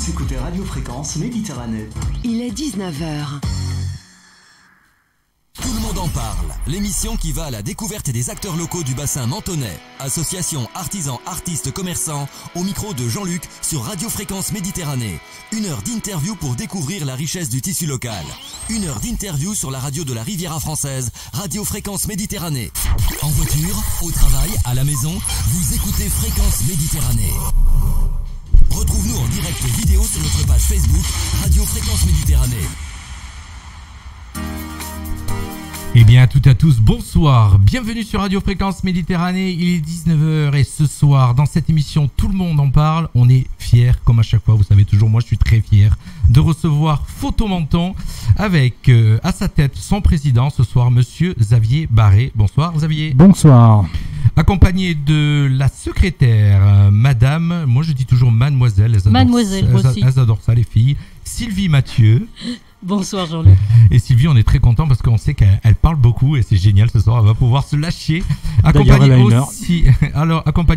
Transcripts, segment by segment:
Vous écoutez Radio Fréquence Méditerranée. Il est 19h. Tout le monde en parle, l'émission qui va à la découverte des acteurs locaux du bassin mentonais. Association, artisans, artistes, commerçants, au micro de Jean-Luc sur Radio Fréquence Méditerranée. 1 heure d'interview pour découvrir la richesse du tissu local. 1 heure d'interview sur la radio de la Riviera française, Radio Fréquence Méditerranée. En voiture, au travail, à la maison, vous écoutez Fréquence Méditerranée. Retrouve-nous en direct vidéo sur notre page Facebook, Radio Fréquence Méditerranée. Eh bien, à toutes et à tous, bonsoir. Bienvenue sur Radio Fréquence Méditerranée. Il est 19h et ce soir, dans cette émission, tout le monde en parle. On est fiers, comme à chaque fois. Vous savez toujours, moi, je suis très fier de recevoir Photo Menton avec à sa tête son président ce soir, Monsieur Xavier Barré. Bonsoir, Xavier. Bonsoir. Accompagné de la secrétaire, Madame, moi je dis toujours Mademoiselle. Mademoiselle, moi aussi. Elles adorent ça, les filles. Sylvie Mathieu. Bonsoir Jean-Luc. Et Sylvie, on est très content parce qu'on sait qu'elle parle beaucoup et c'est génial ce soir, elle va pouvoir se lâcher. Accompagné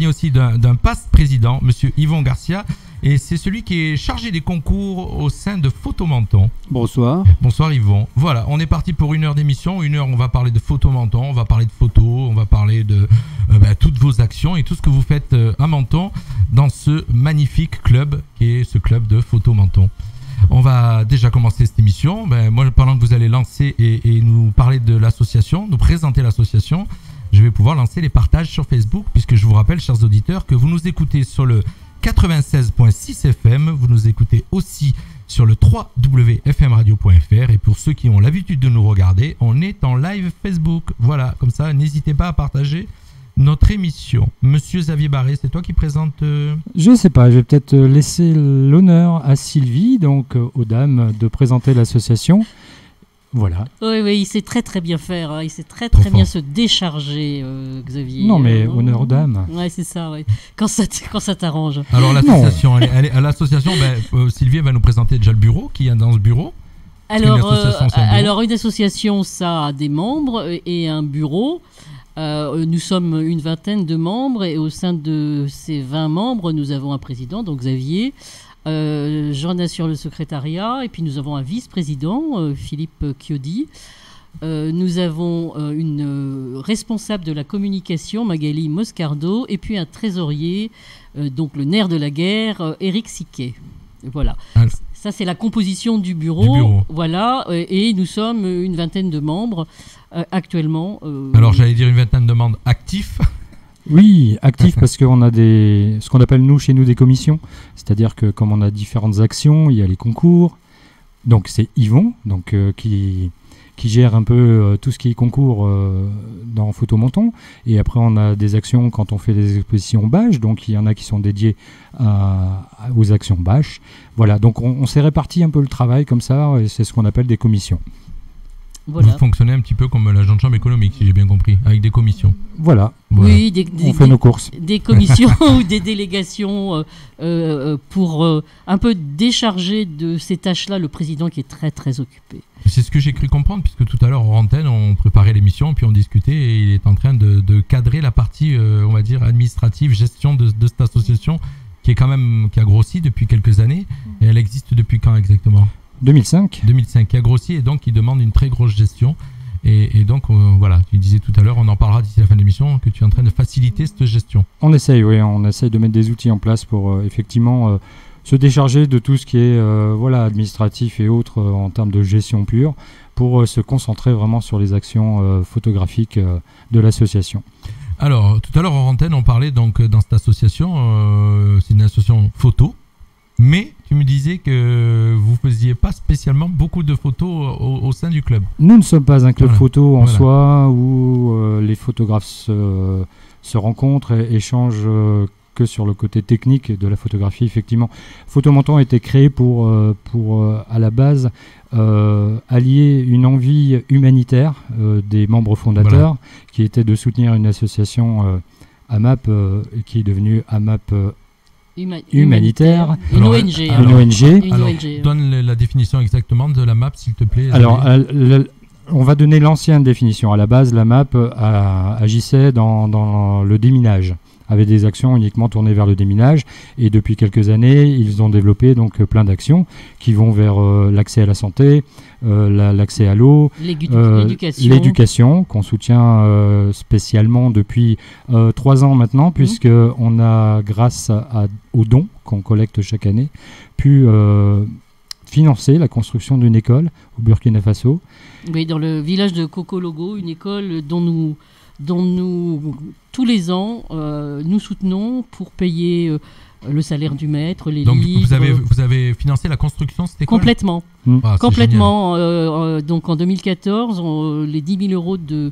aussi d'un past président, Monsieur Yvon Garcia, et c'est celui qui est chargé des concours au sein de Photo Menton. Bonsoir. Bonsoir Yvon. Voilà, on est parti pour 1 heure d'émission. 1 heure, on va parler de Photo Menton, on va parler de photos, on va parler de toutes vos actions et tout ce que vous faites à Menton dans ce magnifique club qui est ce club de Photo Menton. On va déjà commencer cette émission. Moi, pendant que vous allez lancer et nous parler de l'association, nous présenter l'association, je vais pouvoir lancer les partages sur Facebook, puisque je vous rappelle, chers auditeurs, que vous nous écoutez sur le 96.6 FM, vous nous écoutez aussi sur le www.fmradio.fr, et pour ceux qui ont l'habitude de nous regarder, on est en live Facebook. Voilà, comme ça, n'hésitez pas à partager notre émission. Monsieur Xavier Barré, c'est toi qui présente Je sais pas, je vais peut-être laisser l'honneur à Sylvie, donc aux dames, de présenter l'association. Voilà. Oui, il sait très très bien faire, hein. Il sait très bien se décharger, Xavier. Non, mais honneur aux dames. Ouais, c'est ça, ouais. Quand ça t'arrange. Alors l'association, à l'association, Sylvie va nous présenter déjà le bureau, qui est dans ce bureau. Alors une association, ça a des membres et un bureau. Nous sommes une vingtaine de membres et au sein de ces 20 membres, nous avons un président, donc Xavier. J'en assure le secrétariat et puis nous avons un vice-président, Philippe Chiodi. Nous avons une responsable de la communication, Magali Moscardo, et puis un trésorier, donc le nerf de la guerre, Éric Siquet. Voilà. Ça, c'est la composition du bureau. Voilà, et nous sommes une vingtaine de membres actuellement. Alors, j'allais dire une vingtaine de membres actifs. Oui, actifs parce qu'on a ce qu'on appelle chez nous des commissions. C'est-à-dire que comme on a différentes actions, il y a les concours. Donc, c'est Yvon qui gère un peu tout ce qui est concours dans Photo Menton. Et après, on a des actions quand on fait des expositions bâches. Donc, il y en a qui sont dédiées aux actions bâches. Voilà, donc on s'est réparti un peu le travail comme ça. Et c'est ce qu'on appelle des commissions. Voilà. Vous fonctionnez un petit peu comme l'agent de chambre économique, si j'ai bien compris, avec des commissions. Voilà. Oui, on fait nos courses. Des commissions ou des délégations pour un peu décharger de ces tâches-là le président qui est très très occupé. C'est ce que j'ai cru comprendre, puisque tout à l'heure en antenne, on préparait l'émission, puis on discutait, et il est en train de cadrer la partie, on va dire, administrative, gestion de cette association, qui a grossi depuis quelques années. Et elle existe depuis quand exactement ? 2005, qui a grossi et donc qui demande une très grosse gestion. Et donc, voilà, tu disais tout à l'heure, on en parlera d'ici la fin de l'émission, que tu es en train de faciliter cette gestion. On essaye de mettre des outils en place pour effectivement se décharger de tout ce qui est administratif et autres en termes de gestion pure, pour se concentrer vraiment sur les actions photographiques de l'association. Alors, tout à l'heure en antenne, on parlait donc dans cette association, c'est une association photo, mais tu me disais que vous ne faisiez pas spécialement beaucoup de photos au sein du club. Nous ne sommes pas un club photo en soi où les photographes se rencontrent et échangent que sur le côté technique de la photographie. Effectivement, Photo Menton a été créé pour à la base allier une envie humanitaire des membres fondateurs, qui était de soutenir une association AMAP qui est devenue AMAP humanitaire, une ONG. Alors, donne la définition exactement de la MAP, s'il te plaît. Alors, on va donner l'ancienne définition. À la base, la MAP agissait dans le déminage. avec des actions uniquement tournées vers le déminage. Et depuis quelques années, ils ont développé donc plein d'actions qui vont vers l'accès à la santé, l'accès à l'eau, l'éducation qu'on soutient spécialement depuis 3 ans maintenant, puisqu'on a, grâce aux dons qu'on collecte chaque année, pu financer la construction d'une école au Burkina Faso. Oui, dans le village de Kokologo, une école dont nous tous les ans, nous soutenons pour payer le salaire du maître, les donc, livres. Vous avez financé la construction de cette école ? Complètement. Complètement. Donc en 2014, les 10 000 euros de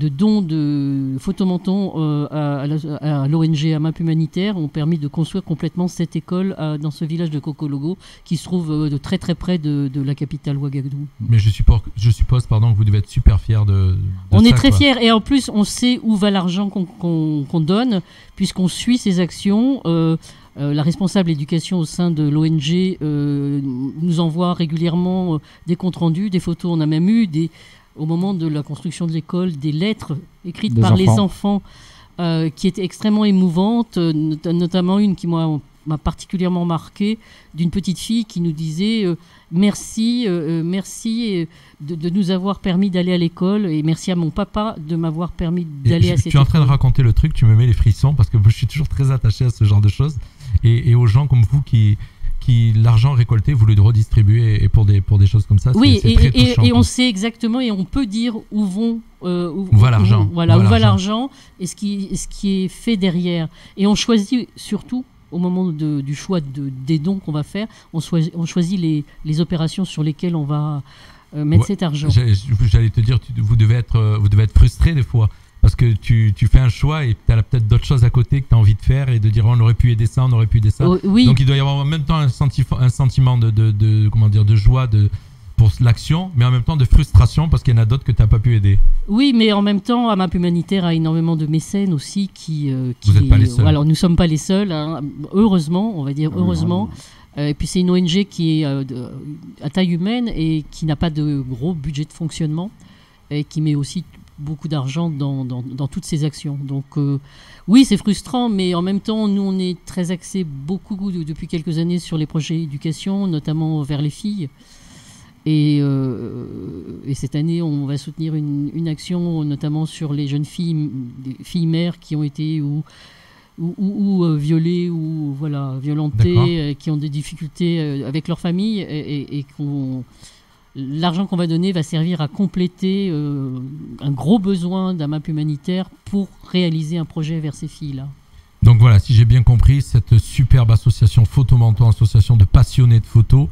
dons de Photomenton à l'ONG AMAP Humanitaire ont permis de construire complètement cette école dans ce village de Kokologo qui se trouve de très très près de la capitale Ouagadougou. Mais je suppose que vous devez être super fiers de on ça, est très quoi. fiers et en plus on sait où va l'argent qu'on donne puisqu'on suit ces actions. La responsable éducation au sein de l'ONG nous envoie régulièrement des comptes rendus, des photos. On a même eu au moment de la construction de l'école, des lettres écrites par les enfants qui étaient extrêmement émouvantes, notamment une qui m'a particulièrement marquée, d'une petite fille qui nous disait merci de nous avoir permis d'aller à l'école et merci à mon papa de m'avoir permis d'aller à cette école. Tu es en train de raconter le truc, tu me mets les frissons parce que je suis toujours très attaché à ce genre de choses et aux gens comme vous qui l'argent récolté, vous le redistribuez et pour des choses comme ça. Oui, c'est très touchant, et on sait exactement et on peut dire où va l'argent. Où va l'argent et ce qui est fait derrière. Et on choisit surtout, au moment du choix des dons qu'on va faire, on choisit les opérations sur lesquelles on va mettre cet argent. J'allais te dire, vous devez être frustré des fois. Parce que tu fais un choix et tu as peut-être d'autres choses à côté que tu as envie de faire et de dire on aurait pu aider ça, on aurait pu aider ça. Oui. Donc il doit y avoir en même temps un sentiment de joie pour l'action, mais en même temps de frustration parce qu'il y en a d'autres que tu n'as pas pu aider. Oui, mais en même temps, AMAP Humanitaire a énormément de mécènes aussi qui vous n'êtes pas les seuls. Alors nous ne sommes pas les seuls, hein. Heureusement, on va dire heureusement. Et puis c'est une ONG qui est à taille humaine et qui n'a pas de gros budget de fonctionnement et qui met aussi beaucoup d'argent dans toutes ces actions. Donc oui, c'est frustrant, mais en même temps, nous, on est très axés beaucoup depuis quelques années sur les projets d'éducation, notamment vers les filles. Et cette année, on va soutenir une action, notamment sur les jeunes filles, des filles mères qui ont été ou violées ou violentées, qui ont des difficultés avec leur famille et l'argent qu'on va donner va servir à compléter un gros besoin d'AMAP Humanitaire pour réaliser un projet vers ces filles-là. Donc voilà, si j'ai bien compris, cette superbe association Photomenton, association de passionnés de photos,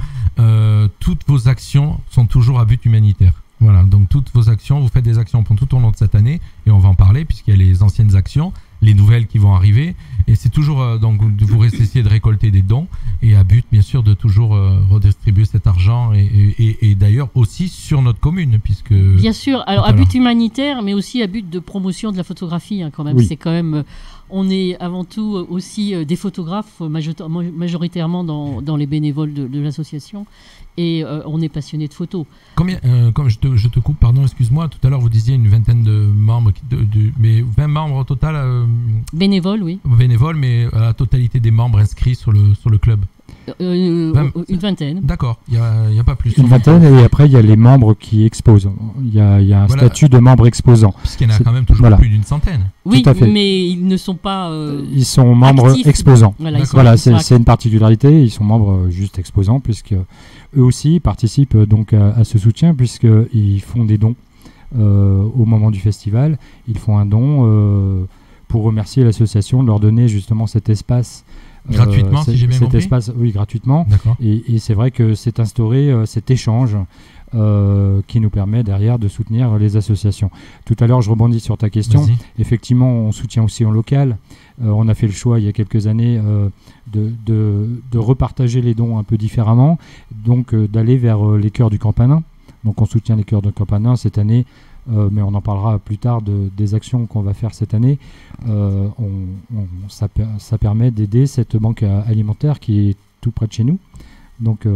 toutes vos actions sont toujours à but humanitaire. Voilà, donc toutes vos actions, vous faites des actions tout au long de cette année, et on va en parler puisqu'il y a les anciennes actions, les nouvelles qui vont arriver, et c'est toujours, donc vous essayez de récolter des dons, et à but bien sûr de toujours redistribuer cet argent, et d'ailleurs aussi sur notre commune, puisque... Bien sûr, alors à but humanitaire, mais aussi à but de promotion de la photographie, hein, quand même, oui. C'est quand même... On est avant tout aussi des photographes, majoritairement dans les bénévoles de l'association, et on est passionné de photos. Combien, comme je te coupe, pardon, excuse-moi, tout à l'heure vous disiez une vingtaine de membres, mais 20 membres au total bénévoles, oui. Bénévoles, mais à la totalité des membres inscrits sur le club une vingtaine. D'accord, il n'y a pas plus. Une vingtaine, et après il y a les membres qui exposent. Il y a un statut de membre exposant. Puisqu'il y en a quand même toujours plus d'une centaine. Oui, mais ils ne sont pas ils sont membres actifs. Exposants. Voilà, c'est une particularité. Ils sont membres juste exposants, puisque eux aussi participent donc à ce soutien, puisqu'ils font des dons au moment du festival. Ils font un don pour remercier l'association, de leur donner justement cet espace. Gratuitement, si j'ai bien compris. Cet espace, oui, gratuitement. D'accord. Et c'est vrai que c'est instauré cet échange qui nous permet derrière de soutenir les associations. Tout à l'heure, je rebondis sur ta question. Vas-y. Effectivement, on soutient aussi en local. On a fait le choix il y a quelques années de repartager les dons un peu différemment, donc d'aller vers les chœurs du Campanin. Donc on soutient les chœurs du Campanin cette année. Mais on en parlera plus tard des actions qu'on va faire cette année. Ça permet d'aider cette banque alimentaire qui est tout près de chez nous. Donc,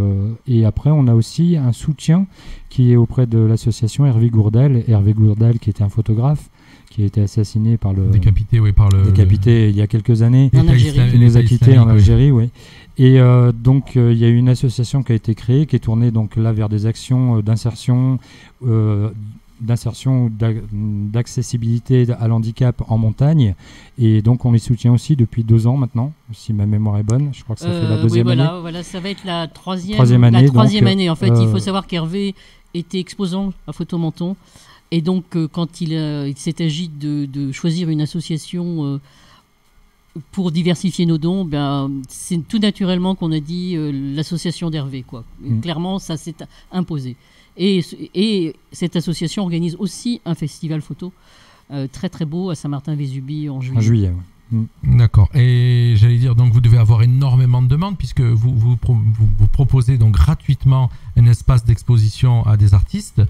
et après, on a aussi un soutien qui est auprès de l'association Hervé Gourdel. Hervé Gourdel, qui était un photographe, qui a été assassiné par le décapité il y a quelques années, en Algérie. qui nous a quittés en Algérie, oui. Et donc il y a une association qui a été créée, qui est tournée donc là vers des actions d'insertion ou d'accessibilité à l'handicap en montagne, et donc on les soutient aussi depuis 2 ans maintenant, si ma mémoire est bonne. Je crois que ça fait la deuxième année. Voilà, ça va être la troisième année. La troisième année. En fait, il faut savoir qu'Hervé était exposant à Photomenton, et donc quand il s'est agi de choisir une association pour diversifier nos dons, c'est tout naturellement qu'on a dit l'association d'Hervé, quoi. Clairement, ça s'est imposé. Et cette association organise aussi un festival photo très très beau à Saint-Martin-Vésubie en juillet. En juillet, oui. D'accord. Et j'allais dire, donc vous devez avoir énormément de demandes, puisque vous proposez donc gratuitement un espace d'exposition à des artistes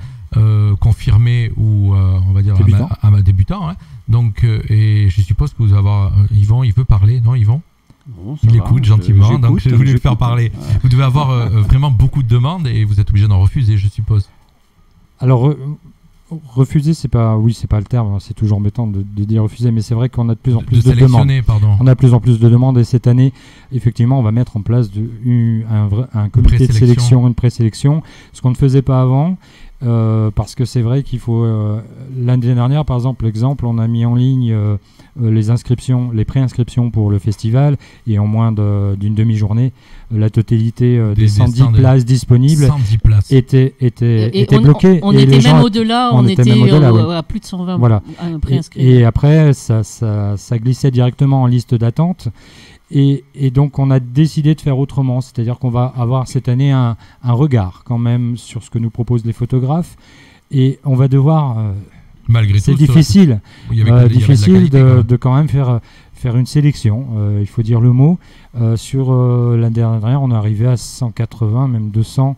confirmés ou on va dire à débutants. Hein. Donc, et je suppose que vous allez avoir Yvon, il veut parler, non Yvon? Bon, il écoute gentiment, donc je voulais le faire parler. Vous devez avoir vraiment beaucoup de demandes et vous êtes obligé d'en refuser, je suppose. Alors, refuser, c'est pas le terme, c'est toujours embêtant de dire refuser, mais c'est vrai qu'on a de plus en plus de demandes. On a de plus en plus de demandes, et cette année, effectivement, on va mettre en place un comité de sélection, une présélection, ce qu'on ne faisait pas avant. Parce que c'est vrai qu'il faut l'année dernière, par exemple, on a mis en ligne les préinscriptions pour le festival, et en moins d'une demi-journée, la totalité des 110 places disponibles était bloquée. On était même au-delà, on était à plus de 120 voilà. préinscrits. Et après, ça glissait directement en liste d'attente. Et donc on a décidé de faire autrement, c'est-à-dire qu'on va avoir cette année un regard quand même sur ce que nous proposent les photographes, et on va devoir, malgré c'est tout, difficile, difficile de quand même faire une sélection, il faut dire le mot. Sur l'année dernière, on est arrivé à 180, même 200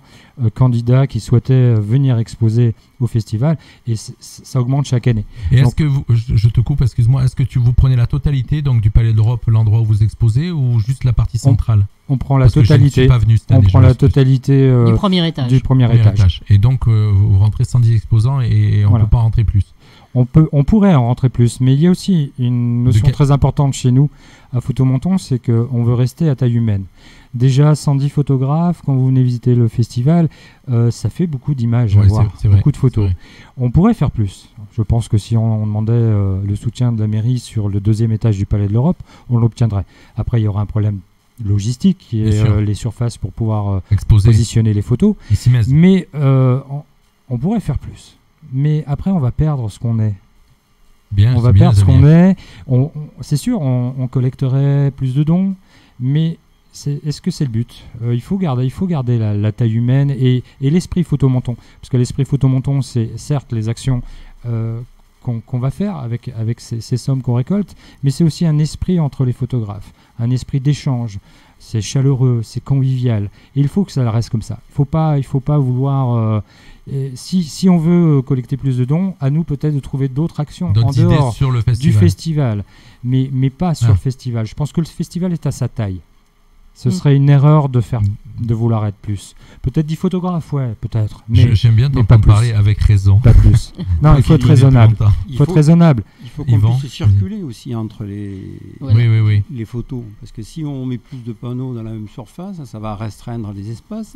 candidats qui souhaitaient venir exposer au festival, et ça augmente chaque année. Et est-ce que je te coupe, excuse-moi, est-ce que vous prenez la totalité donc du Palais de l'Europe, l'endroit où vous exposez, ou juste la partie centrale? On prend la totalité. On prend la totalité du premier étage. Du premier étage. Et donc vous rentrez 110 exposants et on ne peut pas rentrer plus. On pourrait en rentrer plus, mais il y a aussi une notion très importante chez nous à Photomenton, c'est qu'on veut rester à taille humaine. Déjà, 110 photographes, quand vous venez visiter le festival, ça fait beaucoup d'images à voir, beaucoup de photos. On pourrait faire plus. Je pense que si on demandait le soutien de la mairie sur le 2e étage du Palais de l'Europe, on l'obtiendrait. Après, il y aura un problème logistique, qui est les surfaces pour pouvoir positionner les photos. Mais on pourrait faire plus. Mais après, on va perdre ce qu'on est. On va perdre ce qu'on est. C'est sûr, on collecterait plus de dons, mais est-ce que c'est le but? Il faut garder la taille humaine et l'esprit Photomenton. Parce que l'esprit Photomenton, c'est certes les actions qu'on va faire avec ces sommes qu'on récolte, mais c'est aussi un esprit entre les photographes, un esprit d'échange. C'est chaleureux, c'est convivial. Et il faut que ça reste comme ça. Il faut pas vouloir... si on veut collecter plus de dons, à nous peut-être de trouver d'autres actions en dehors du festival, mais pas sur le festival. Je pense que le festival est à sa taille. Ce serait une erreur de vouloir être plus. Peut-être 10 photographes, ouais, peut-être. Mais j'aime bien t'entendre parler avec raison. Pas plus. Non, il faut être raisonnable. Il faut qu'on puisse circuler aussi entre les photos. Parce que si on met plus de panneaux dans la même surface, ça va restreindre les espaces.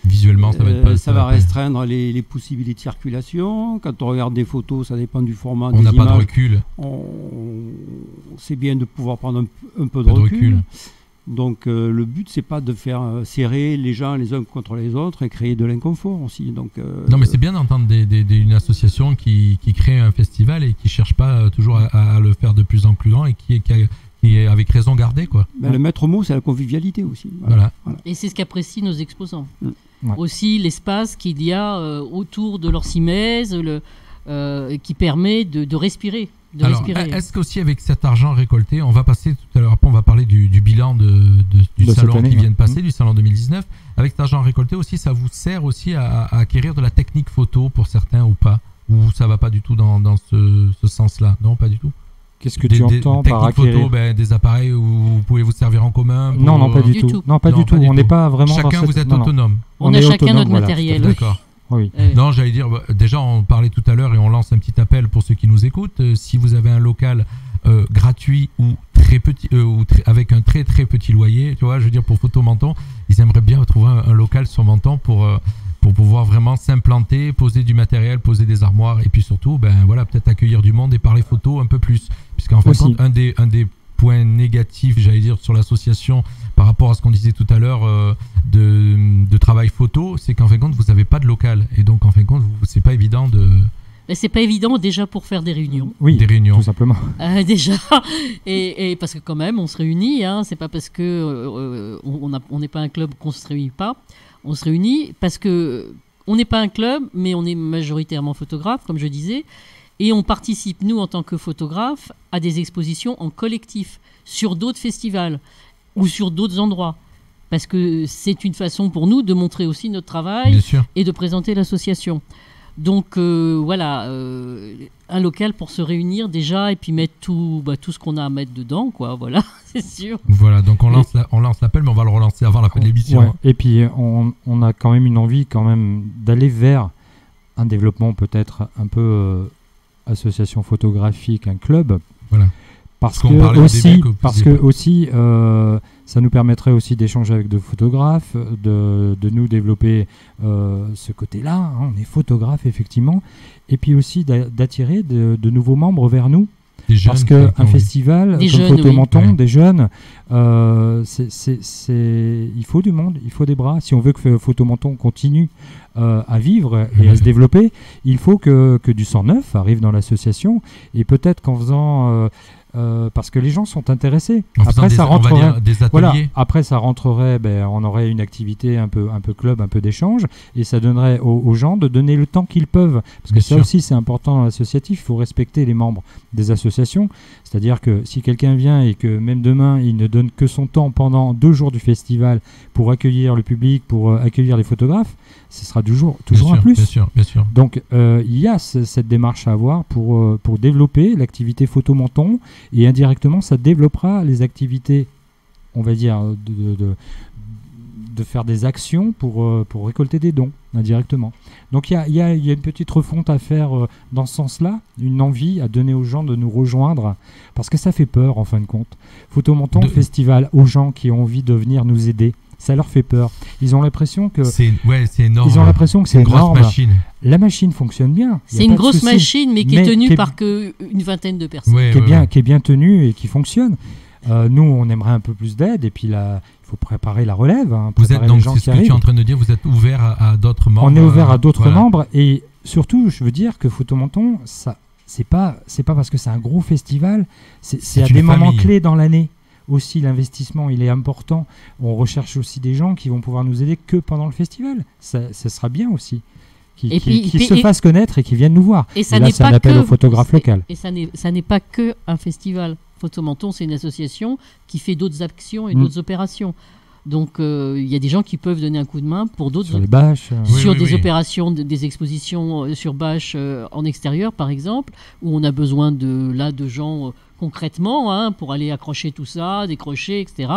Visuellement, ça va restreindre les possibilités de circulation. Quand on regarde des photos, ça dépend du format des images. On n'a pas de recul. C'est bien de pouvoir prendre un peu de recul. Donc le but, c'est pas de faire serrer les gens les uns contre les autres et créer de l'inconfort aussi. Donc, non, mais c'est bien d'entendre une association qui crée un festival et qui cherche pas toujours à le faire de plus en plus grand, et qui est avec raison gardée, quoi. Le maître mot, c'est la convivialité aussi. Voilà. Et c'est ce qu'apprécient nos exposants. Ouais. Aussi l'espace qu'il y a autour de leur simèse, qui permet de respirer. Alors, est-ce qu'aussi avec cet argent récolté, on va passer tout à l'heure, après on va parler du bilan du salon qui vient de passer, du salon 2019, avec cet argent récolté aussi, ça vous sert aussi à acquérir de la technique photo pour certains ou pas? Ou ça va pas du tout dans ce sens-là? Non, pas du tout. Qu'est-ce que tu entends par acquérir? Des appareils où vous pouvez vous servir en commun Non, pas du tout. Non, pas du tout. On n'est pas vraiment... Chacun, vous êtes autonome. On a chacun notre matériel. D'accord. Oui. Non, j'allais dire, déjà on parlait tout à l'heure et on lance un petit appel pour ceux qui nous écoutent. Si vous avez un local gratuit ou très petit, avec un très très petit loyer, tu vois, je veux dire pour Photo Menton, ils aimeraient bien trouver un local sur Menton pour pouvoir vraiment s'implanter, poser du matériel, poser des armoires et puis surtout, peut-être accueillir du monde et parler photo un peu plus. Puisqu'en fin de compte, un des points négatifs, j'allais dire, sur l'association par rapport à ce qu'on disait tout à l'heure de travail photo, c'est qu'en fin de compte, vous n'avez pas de local. Et donc, en fin de compte, c'est pas évident de... Mais c'est pas évident déjà pour faire des réunions. Oui, des réunions. Tout simplement. Déjà, et parce que quand même, on se réunit, hein, c'est pas parce que on n'est pas un club qu'on se réunit pas. On se réunit parce que on n'est pas un club, mais on est majoritairement photographe, comme je disais, et on participe, nous, en tant que photographes, à des expositions en collectif sur d'autres festivals ou sur d'autres endroits. Parce que c'est une façon pour nous de montrer aussi notre travail et de présenter l'association. Donc voilà, un local pour se réunir déjà et puis mettre tout ce qu'on a à mettre dedans, quoi. Voilà, c'est sûr. Voilà, donc on lance l'appel, mais on va le relancer avant la fin de l'émission. Ouais. Et puis on a quand même une envie d'aller vers un développement peut-être un peu association photographique, un club. Voilà. Parce que aussi, ça nous permettrait aussi d'échanger avec de photographes, de nous développer ce côté-là. Hein, on est photographe, effectivement. Et puis aussi d'attirer de nouveaux membres vers nous. Parce qu'un festival comme Photo Menton, des jeunes, il faut du monde, il faut des bras. Si on veut que Photo Menton continue à vivre et à se développer, il faut que du sang neuf arrive dans l'association. Et peut-être qu'en faisant... parce que les gens sont intéressés. Après, ça rentrerait. Voilà. Après, ça rentrerait. On aurait une activité un peu club, un peu d'échange, et ça donnerait aux gens de donner le temps qu'ils peuvent. Parce que ça aussi, c'est important dans l'associatif. Il faut respecter les membres des associations. C'est-à-dire que si quelqu'un vient et que même demain, il ne donne que son temps pendant 2 jours du festival pour accueillir le public, pour accueillir les photographes, ce sera toujours un plus. Bien sûr. Donc, il y a cette démarche à avoir pour développer l'activité Photo Menton. Et indirectement, ça développera les activités, on va dire, de faire des actions pour récolter des dons, indirectement. Donc il y a une petite refonte à faire dans ce sens-là, une envie à donner aux gens de nous rejoindre, parce que ça fait peur, en fin de compte. Photo Menton, festival, aux gens qui ont envie de venir nous aider, ça leur fait peur. Ils ont l'impression que... C'est énorme. Ils ont l'impression que c'est une grosse machine. La machine fonctionne bien. C'est une grosse machine, mais qui est tenue par une vingtaine de personnes. Qui est bien tenue et qui fonctionne. Nous, on aimerait un peu plus d'aide. Et puis là, il faut préparer la relève. Vous êtes donc, c'est ce que tu es en train de dire, vous êtes ouvert à d'autres membres. On est ouvert à d'autres membres. Et surtout, je veux dire que Photo Menton, c'est pas parce que c'est un gros festival. C'est à des moments clés dans l'année. Aussi, l'investissement, il est important. On recherche aussi des gens qui vont pouvoir nous aider que pendant le festival. Ça sera bien aussi. Qui se fassent connaître et qui viennent nous voir. Et là, c'est un appel au photographe local. Et ça n'est pas que un festival. Photo Menton, c'est une association qui fait d'autres actions et d'autres opérations. Donc, il y a des gens qui peuvent donner un coup de main pour d'autres... Sur les bâches. Sur des opérations, des expositions sur bâches en extérieur, par exemple, où on a besoin de gens... concrètement, pour aller accrocher tout ça, décrocher, etc.,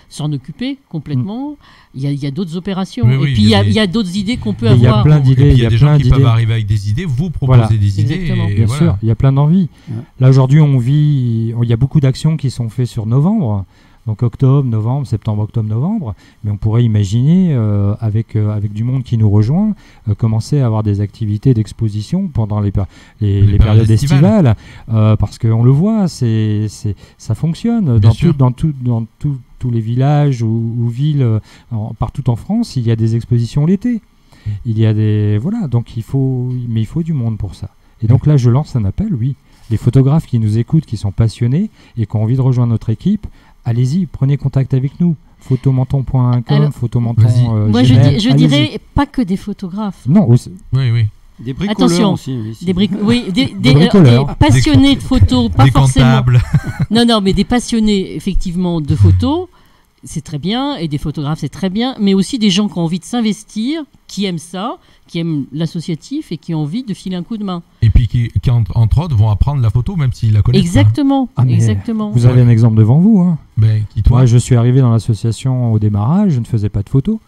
s'en occuper complètement. Il y a d'autres opérations. Et puis, il y a d'autres idées qu'on peut avoir. Il y a plein d'idées. Il y a des gens qui peuvent arriver avec des idées, vous proposer des idées. Bien sûr, il y a plein d'envies. Là, aujourd'hui, il y a beaucoup d'actions qui sont faites sur novembre. Donc octobre, novembre, septembre, octobre, novembre. Mais on pourrait imaginer, avec du monde qui nous rejoint, commencer à avoir des activités d'exposition pendant les périodes estivales. Parce qu'on le voit, ça fonctionne. Dans tous les villages ou villes, partout en France, il y a des expositions l'été. Il y a donc il faut du monde pour ça. Et donc là, je lance un appel, oui. Les photographes qui nous écoutent, qui sont passionnés et qui ont envie de rejoindre notre équipe, allez-y, prenez contact avec nous. Photomenton.com, Photomenton. Moi, je dirais pas que des photographes. Non, oui. Des bricoleurs aussi. Des bricoleurs. Des passionnés de photos, pas forcément. Comptables. Non, mais des passionnés, effectivement, de photos, c'est très bien, et des photographes, c'est très bien, mais aussi des gens qui ont envie de s'investir, qui aiment ça, qui aiment l'associatif et qui ont envie de filer un coup de main. Et puis qui entre autres, vont apprendre la photo, même s'ils la connaissent exactement, pas. Exactement. Vous avez un exemple devant vous. Toi ? Moi, je suis arrivé dans l'association au démarrage, je ne faisais pas de photos.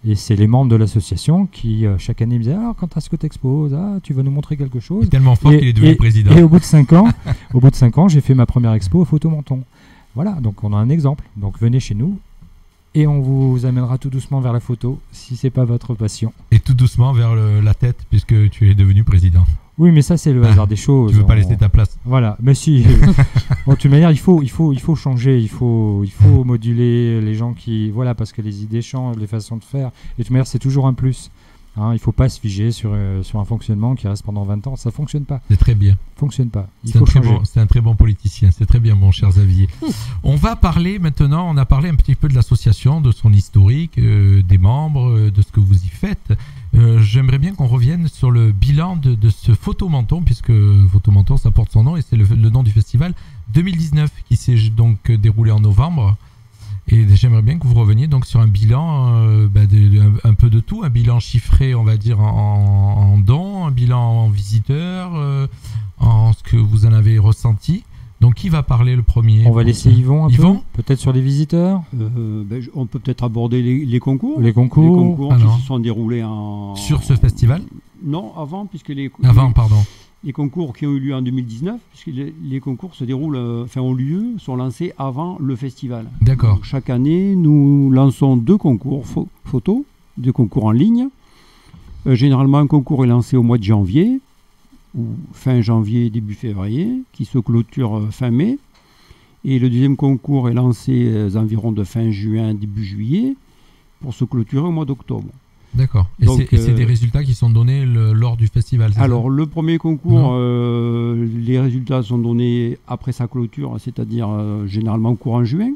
Et c'est les membres de l'association qui, chaque année, me disaient « Alors, quand est-ce que tu exposes ? Ah, tu vas nous montrer quelque chose ?» C'est tellement fort qu'il est devenu président. Et au bout de 5 ans, j'ai fait ma première expo au Photomenton. Voilà, donc on a un exemple. Donc venez chez nous et on vous amènera tout doucement vers la photo, si c'est pas votre passion. Et tout doucement vers la tête, puisque tu es devenu président. Oui, mais ça, c'est le hasard des choses. Tu veux pas laisser ta place. Voilà, mais si. Bon, de toute manière, il faut changer, il faut moduler les gens qui... Voilà, parce que les idées changent, les façons de faire. Et de toute manière, c'est toujours un plus. Hein, il ne faut pas se figer sur un fonctionnement qui reste pendant 20 ans. Ça ne fonctionne pas. C'est très bien. Fonctionne pas. Il faut changer. C'est un très bon politicien. C'est très bien, mon cher Xavier. On va parler maintenant, on a parlé un petit peu de l'association, de son historique, des membres, de ce que vous y faites. J'aimerais bien qu'on revienne sur le bilan de ce Photomenton, puisque Photomenton, ça porte son nom et c'est le nom du festival 2019 qui s'est donc déroulé en novembre. Et j'aimerais bien que vous reveniez donc sur un bilan un peu de tout, un bilan chiffré, on va dire, en dons, un bilan en visiteurs, en ce que vous en avez ressenti. Donc, qui va parler le premier ? On va laisser Yvon peut-être sur les visiteurs. On peut peut-être aborder les concours. Les concours qui se sont déroulés sur ce festival ? Non, avant, puisque les concours qui ont eu lieu en 2019, puisque les concours se déroulent, sont lancés avant le festival. D'accord. Donc, chaque année, nous lançons 2 concours photos, 2 concours en ligne. Généralement, un concours est lancé au mois de janvier, ou fin janvier, début février, qui se clôture fin mai. Et le deuxième concours est lancé aux environs de fin juin, début juillet, pour se clôturer au mois d'octobre. D'accord. Et c'est des résultats qui sont donnés lors du festival, c'est alors, ça ? le premier concours, les résultats sont donnés après sa clôture, c'est-à-dire généralement courant juin.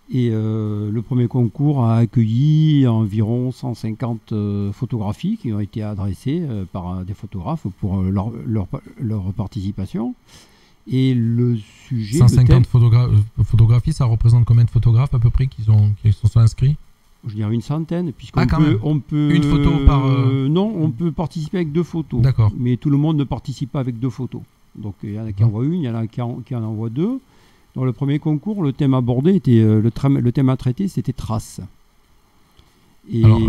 Et le premier concours a accueilli environ 150 photographies qui ont été adressées par des photographes pour leur participation. Et le sujet... 150 photographies, ça représente combien de photographes à peu près qui sont inscrits ? Je dirais une centaine, puisqu'on on peut... Une photo par... Non, on peut participer avec 2 photos. D'accord. Mais tout le monde ne participe pas avec 2 photos. Donc il y en a qui envoient une, il y en a qui en envoient 2. Dans le premier concours, le thème abordé était... le thème à traiter, c'était traces. Et alors,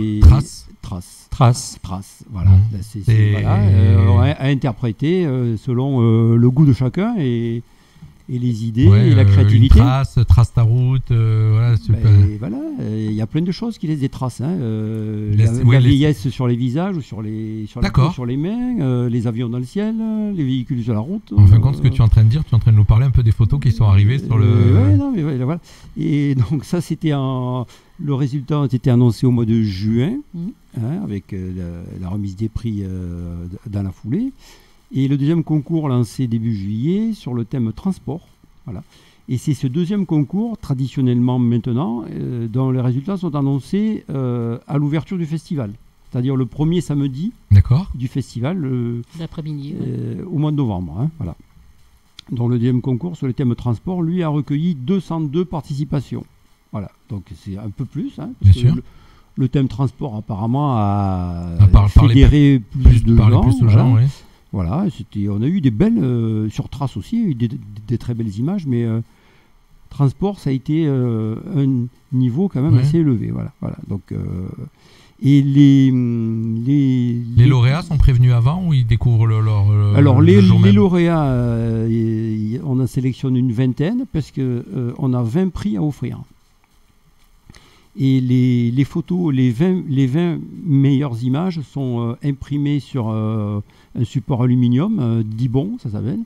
traces, voilà. À interpréter selon le goût de chacun et les idées et la créativité. Trace ta route, voilà, super. Voilà, il y a plein de choses qui laissent des traces. La vieillesse sur les visages, sur les mains, les avions dans le ciel, les véhicules sur la route. En fin de compte, ce que tu es en train de dire, tu es en train de nous parler un peu des photos qui sont arrivées sur le... voilà. Et donc ça, c'était le résultat a été annoncé au mois de juin, avec la remise des prix dans la foulée. Et le deuxième concours lancé début juillet sur le thème transport. Voilà. Et c'est ce deuxième concours, traditionnellement maintenant, dont les résultats sont annoncés à l'ouverture du festival. C'est-à-dire le premier samedi du festival, l'après-midi, au mois de novembre. Voilà. Donc le deuxième concours sur le thème transport, lui, a recueilli 202 participations. Voilà. Donc c'est un peu plus. Bien sûr. Le thème transport, apparemment, a fédéré plus de gens. Oui. Voilà, on a eu des belles, sur Trace aussi, il y a eu des très belles images, mais transport, ça a été un niveau quand même assez élevé. Voilà. Donc, et les lauréats sont prévenus avant ou ils découvrent alors, les lauréats, on en sélectionne une vingtaine parce qu'on a 20 prix à offrir. Et les photos, les 20 meilleures images sont imprimées sur un support aluminium, 10 bons, ça s'appelle,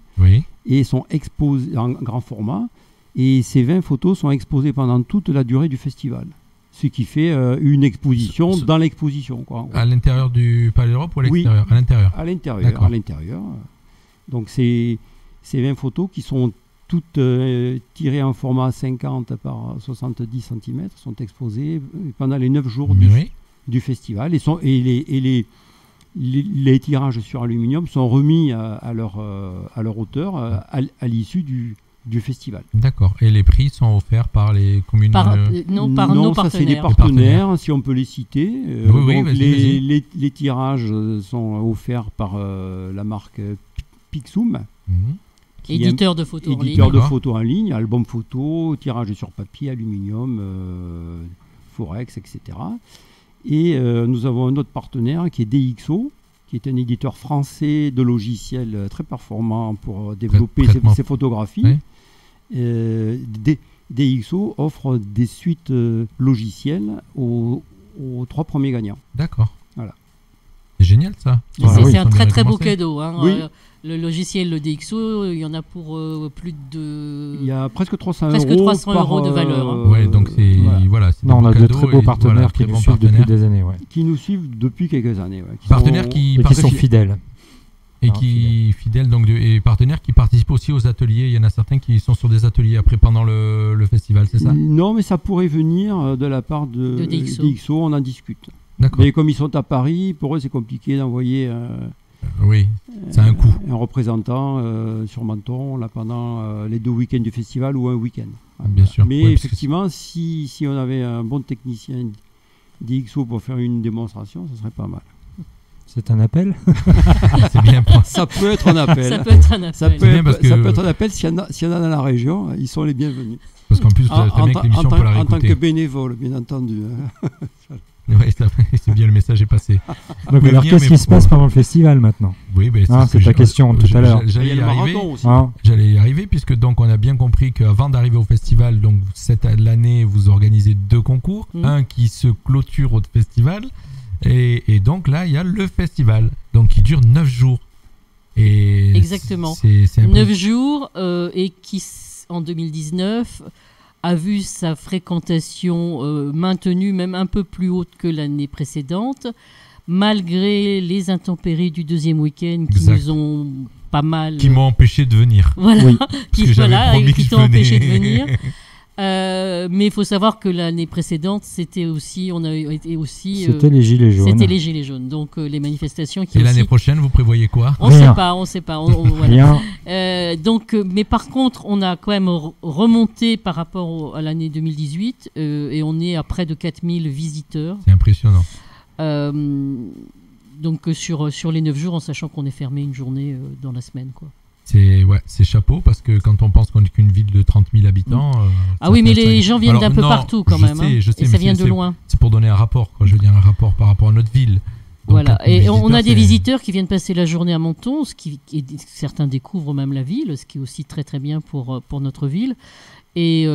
et sont exposées en grand format. Et ces 20 photos sont exposées pendant toute la durée du festival. Ce qui fait une exposition dans l'exposition. À l'intérieur du Palais d'Europe ou à l'extérieur ? À l'intérieur. À l'intérieur. Donc ces 20 photos qui sont toutes tirées en format 50 par 70 cm sont exposées pendant les 9 jours du festival. Et les tirages sur aluminium sont remis à leur auteur à l'issue du festival. D'accord. Et les prix sont offerts par les communes par nos partenaires. C'est des partenaires, si on peut les citer. Les tirages sont offerts par la marque Pixum. Éditeur de photos en ligne, album photo, tirage sur papier, aluminium, Forex, etc. Et nous avons un autre partenaire qui est DxO, qui est un éditeur français de logiciels très performant pour développer ses photographies. Oui. DxO offre des suites logicielles aux 3 premiers gagnants. D'accord. Voilà. C'est génial ça. C'est un très très beau cadeau. Oui. Le logiciel, le DxO, il y en a pour plus de... Il y a presque 300 euros de valeur. Ouais, donc c'est... Voilà, c'est on a de très beaux partenaires qui nous suivent depuis des années. Ouais. Qui nous suivent depuis quelques années. Partenaires qui sont fidèles. Et fidèles, donc et partenaires qui participent aussi aux ateliers. Il y en a certains qui sont sur des ateliers après pendant le festival, c'est ça? Non, mais ça pourrait venir de la part de DxO, on en discute. D'accord. Mais comme ils sont à Paris, pour eux c'est compliqué d'envoyer oui, c'est un coût. Un représentant sur Menton là, pendant les 2 week-ends du festival ou un week-end. Bien sûr. Mais effectivement, si on avait un bon technicien DxO pour faire une démonstration, ce serait pas mal. C'est un appel. C'est bien. Ça peut être un appel. Ça peut être un appel. Ça peut être un appel s'il y en a dans la région, ils sont les bienvenus. Parce qu'en plus, l'émission peut la réécouter. En tant que bénévole, bien entendu. Oui, c'est bien, le message est passé. Donc, alors, qu'est-ce qui se passe pendant le festival maintenant? Oui, c'est ta question tout à l'heure. J'allais y arriver, puisque donc on a bien compris qu'avant d'arriver au festival, donc l'année vous organisez 2 concours, un qui se clôture au festival, et donc là il y a le festival, donc qui dure 9 jours. Et exactement. C'est 9 jours et qui en 2019 a vu sa fréquentation maintenue même un peu plus haute que l'année précédente, malgré les intempéries du 2e week-end qui nous ont pas mal... Qui m'ont empêché de venir. Voilà, oui, qui t'ont empêché de venir. Mais il faut savoir que l'année précédente, c'était les Gilets jaunes. C'était les Gilets jaunes. Donc les manifestations qui. Et l'année prochaine, vous prévoyez quoi? On ne sait pas. Voilà. Mais par contre, on a quand même remonté par rapport à l'année 2018 et on est à près de 4000 visiteurs. C'est impressionnant. Donc sur les 9 jours, en sachant qu'on est fermé une journée dans la semaine, quoi. C'est chapeau, parce que quand on pense qu'on n'est qu'une ville de 30 000 habitants... oui, mais les gens viennent d'un peu partout quand même. Je sais, et ça vient de loin. C'est pour donner un rapport, quoi. Je veux dire un rapport par rapport à notre ville. Donc, voilà, et on a des visiteurs qui viennent passer la journée à Menton, certains découvrent même la ville, ce qui est aussi très très bien pour notre ville. Et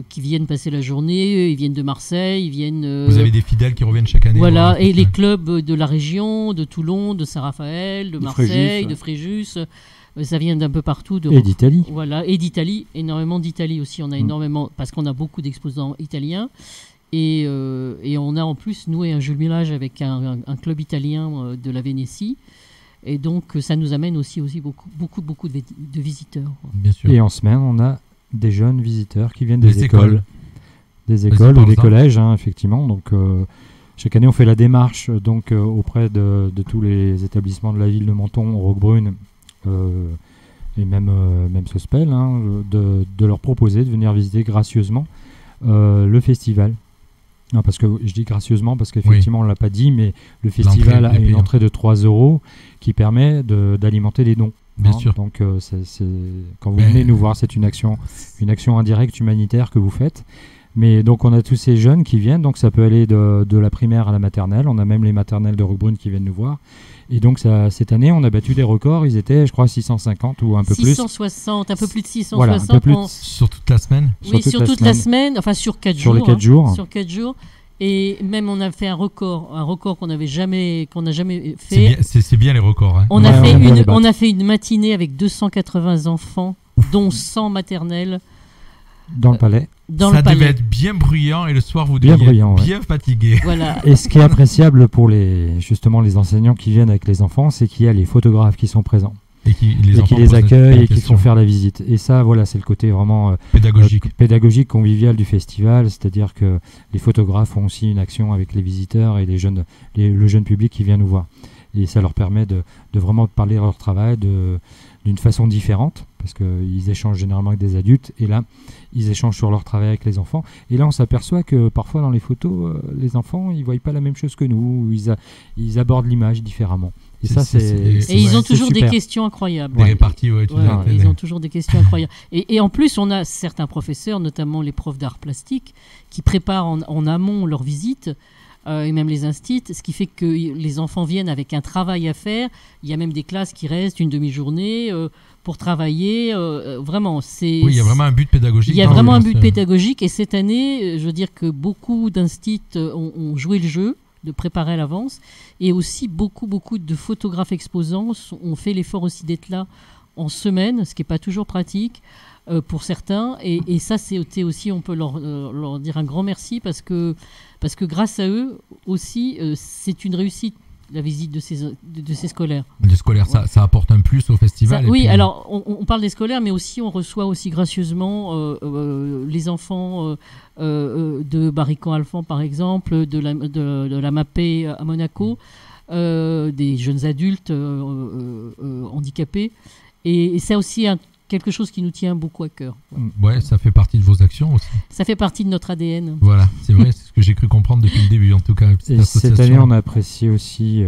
qui viennent passer la journée, ils viennent de Marseille, ils viennent... Vous avez des fidèles qui reviennent chaque année. Voilà, et les clubs de la région, de Toulon, de Saint-Raphaël, de Marseille, de Fréjus, ça vient d'un peu partout. Et d'Italie. Voilà, et d'Italie, énormément d'Italie aussi, on a énormément, parce qu'on a beaucoup d'exposants italiens, et on a en plus noué un jumelage avec un club italien de la Vénétie, et donc ça nous amène aussi beaucoup de visiteurs. Bien sûr. Et en semaine, on a des jeunes visiteurs qui viennent des écoles ou des collèges, effectivement. Donc chaque année on fait la démarche auprès de tous les établissements de la ville de Menton, Roquebrune et même Sospel, de leur proposer de venir visiter gracieusement le festival. Non, parce que je dis gracieusement parce qu'effectivement on l'a pas dit, mais le festival a une entrée de 3 € qui permet d'alimenter les dons. Bien sûr. Donc quand vous venez nous voir, c'est une action indirecte humanitaire que vous faites. Mais donc on a tous ces jeunes qui viennent, donc ça peut aller de la primaire à la maternelle. On a même les maternelles de Roquebrune qui viennent nous voir. Et donc cette année, on a battu des records. Ils étaient, je crois, 650 ou un peu 660, un peu plus de 660. Voilà, un peu plus sur toute la semaine. Oui, sur toute la semaine, enfin sur 4 jours. Sur les 4 jours. Sur 4 jours. Et même on a fait un record qu'on n'a jamais fait. C'est bien les records. On a fait une matinée avec 280 enfants, dont 100 maternelles. Dans le palais. Ça devait être bien bruyant, et le soir vous deviez être bien fatigué. Voilà. Et ce qui est appréciable pour les enseignants qui viennent avec les enfants, c'est qu'il y a les photographes qui sont présents. Et qui les accueillent et qui font faire la visite. Et ça, voilà, c'est le côté vraiment pédagogique, convivial du festival. C'est-à-dire que les photographes ont aussi une action avec les visiteurs et le jeune public qui vient nous voir. Et ça leur permet de vraiment parler de leur travail d'une façon différente, parce qu'ils échangent généralement avec des adultes, et là, ils échangent sur leur travail avec les enfants. Et là, on s'aperçoit que parfois, dans les photos, les enfants, ils ne voient pas la même chose que nous, ils abordent l'image différemment. Et ça, c'est ils ont toujours super. des questions incroyables. Des réparties, ils ont toujours des questions incroyables. Et en plus, on a certains professeurs, notamment les profs d'art plastique, qui préparent en amont leur visite, et même les instits, ce qui fait que les enfants viennent avec un travail à faire. Il y a même des classes qui restent une demi-journée pour travailler. Vraiment, oui, il y a vraiment un but pédagogique. Il y a vraiment un but pédagogique. Et cette année, je veux dire que beaucoup d'instits ont joué le jeu de préparer à l'avance, et aussi beaucoup de photographes exposants ont fait l'effort aussi d'être là en semaine, ce qui n'est pas toujours pratique pour certains, et ça c'est aussi, on peut leur dire un grand merci, parce que grâce à eux aussi, c'est une réussite, la visite de ces scolaires. Les scolaires, ça apporte un plus au festival. Oui, alors on parle des scolaires, mais aussi on reçoit aussi gracieusement les enfants de Barrican-Alphand, par exemple, de la MAPE à Monaco, des jeunes adultes handicapés. Et c'est aussi quelque chose qui nous tient beaucoup à cœur. Ouais, ça fait partie de vos actions aussi. Ça fait partie de notre ADN. Voilà, c'est vrai, c'est ce que j'ai cru comprendre depuis le début, en tout cas. Et cette année, on a apprécié aussi,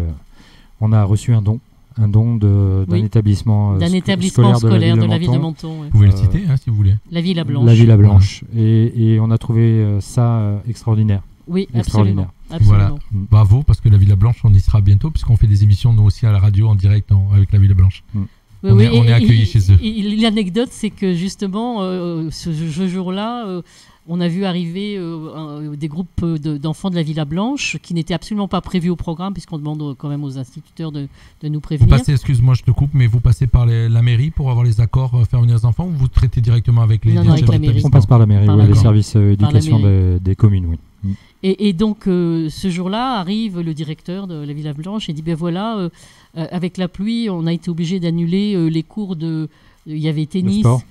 on a reçu un don d'un établissement scolaire de la ville de Menton. Vous pouvez le citer, si vous voulez. La Villa Blanche. La Villa Blanche. Et on a trouvé ça extraordinaire. Oui, absolument. Voilà. Bravo, parce que la Villa Blanche, on y sera bientôt, puisqu'on fait des émissions, nous aussi, à la radio, en direct avec la Villa Blanche. On est accueillis chez eux. L'anecdote, c'est que justement, ce jour-là, on a vu arriver des groupes d'enfants de la Villa Blanche qui n'étaient absolument pas prévus au programme, puisqu'on demande quand même aux instituteurs de nous prévenir. Excuse-moi, je te coupe, mais vous passez par la mairie pour avoir les accords, faire venir les enfants, ou vous traitez directement avec les avec la mairie. On passe par la mairie, les services d'éducation des communes, oui. Et donc, ce jour-là, arrive le directeur de la Villa Blanche et dit, ben voilà, avec la pluie, on a été obligé d'annuler les cours de... Il y avait tennis, sport,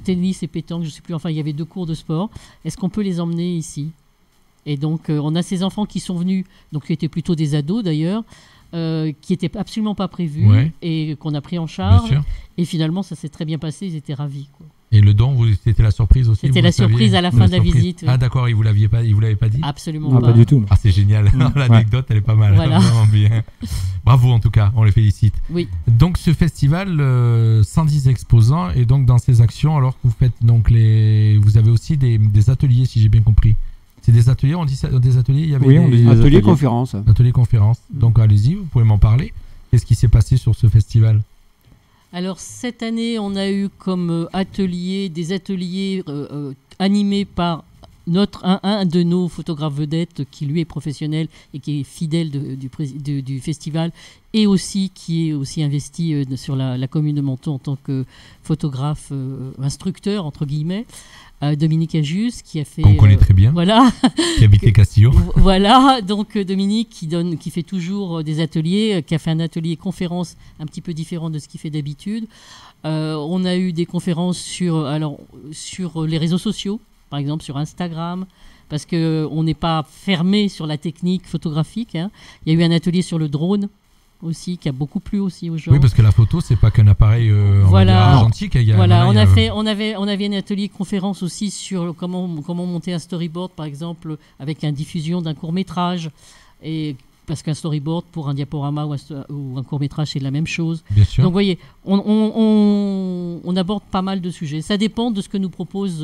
tennis et pétanque, je ne sais plus, enfin, il y avait 2 cours de sport. Est-ce qu'on peut les emmener ici? Et donc, on a ces enfants qui sont venus, donc qui étaient plutôt des ados d'ailleurs, qui n'étaient absolument pas prévus et qu'on a pris en charge. Et finalement, ça s'est très bien passé, ils étaient ravis, quoi. Et le don, c'était la surprise aussi? C'était la surprise à la fin de la visite. Ah d'accord, il vous l'avait pas dit? Absolument pas du tout. Ah, c'est génial, l'anecdote elle est pas mal, voilà. Vraiment bien. Bravo en tout cas, on les félicite. Oui. Donc ce festival, 110 exposants, et donc dans ces actions, alors que vous faites donc vous avez aussi des ateliers, si j'ai bien compris. C'est des ateliers, on dit des ateliers, il y avait des ateliers conférences. Ateliers conférences. Donc allez-y, vous pouvez m'en parler. Qu'est-ce qui s'est passé sur ce festival? Alors cette année, on a eu comme des ateliers animés par un de nos photographes vedettes qui lui est professionnel et qui est fidèle du festival, et aussi qui est aussi investi sur la commune de Menton en tant que photographe instructeur entre guillemets. Dominique Agius qui a fait... Qu'on connaît très bien. Voilà. Qui habitait Castillo. Voilà, donc Dominique qui fait toujours des ateliers, qui a fait un atelier conférence un petit peu différent de ce qu'il fait d'habitude. On a eu des conférences sur les réseaux sociaux, par exemple sur Instagram, parce qu'on n'est pas fermé sur la technique photographique. Hein. Il y a eu un atelier sur le drone aussi, qui a beaucoup plu aussi aux gens. Oui, parce que la photo, c'est pas qu'un appareil argentique. On avait un atelier conférence aussi sur comment monter un storyboard, par exemple, avec une diffusion d'un court-métrage. Et parce qu'un storyboard pour un diaporama ou un court-métrage, c'est la même chose. Bien sûr. Donc, vous voyez, on aborde pas mal de sujets. Ça dépend de ce que nous proposent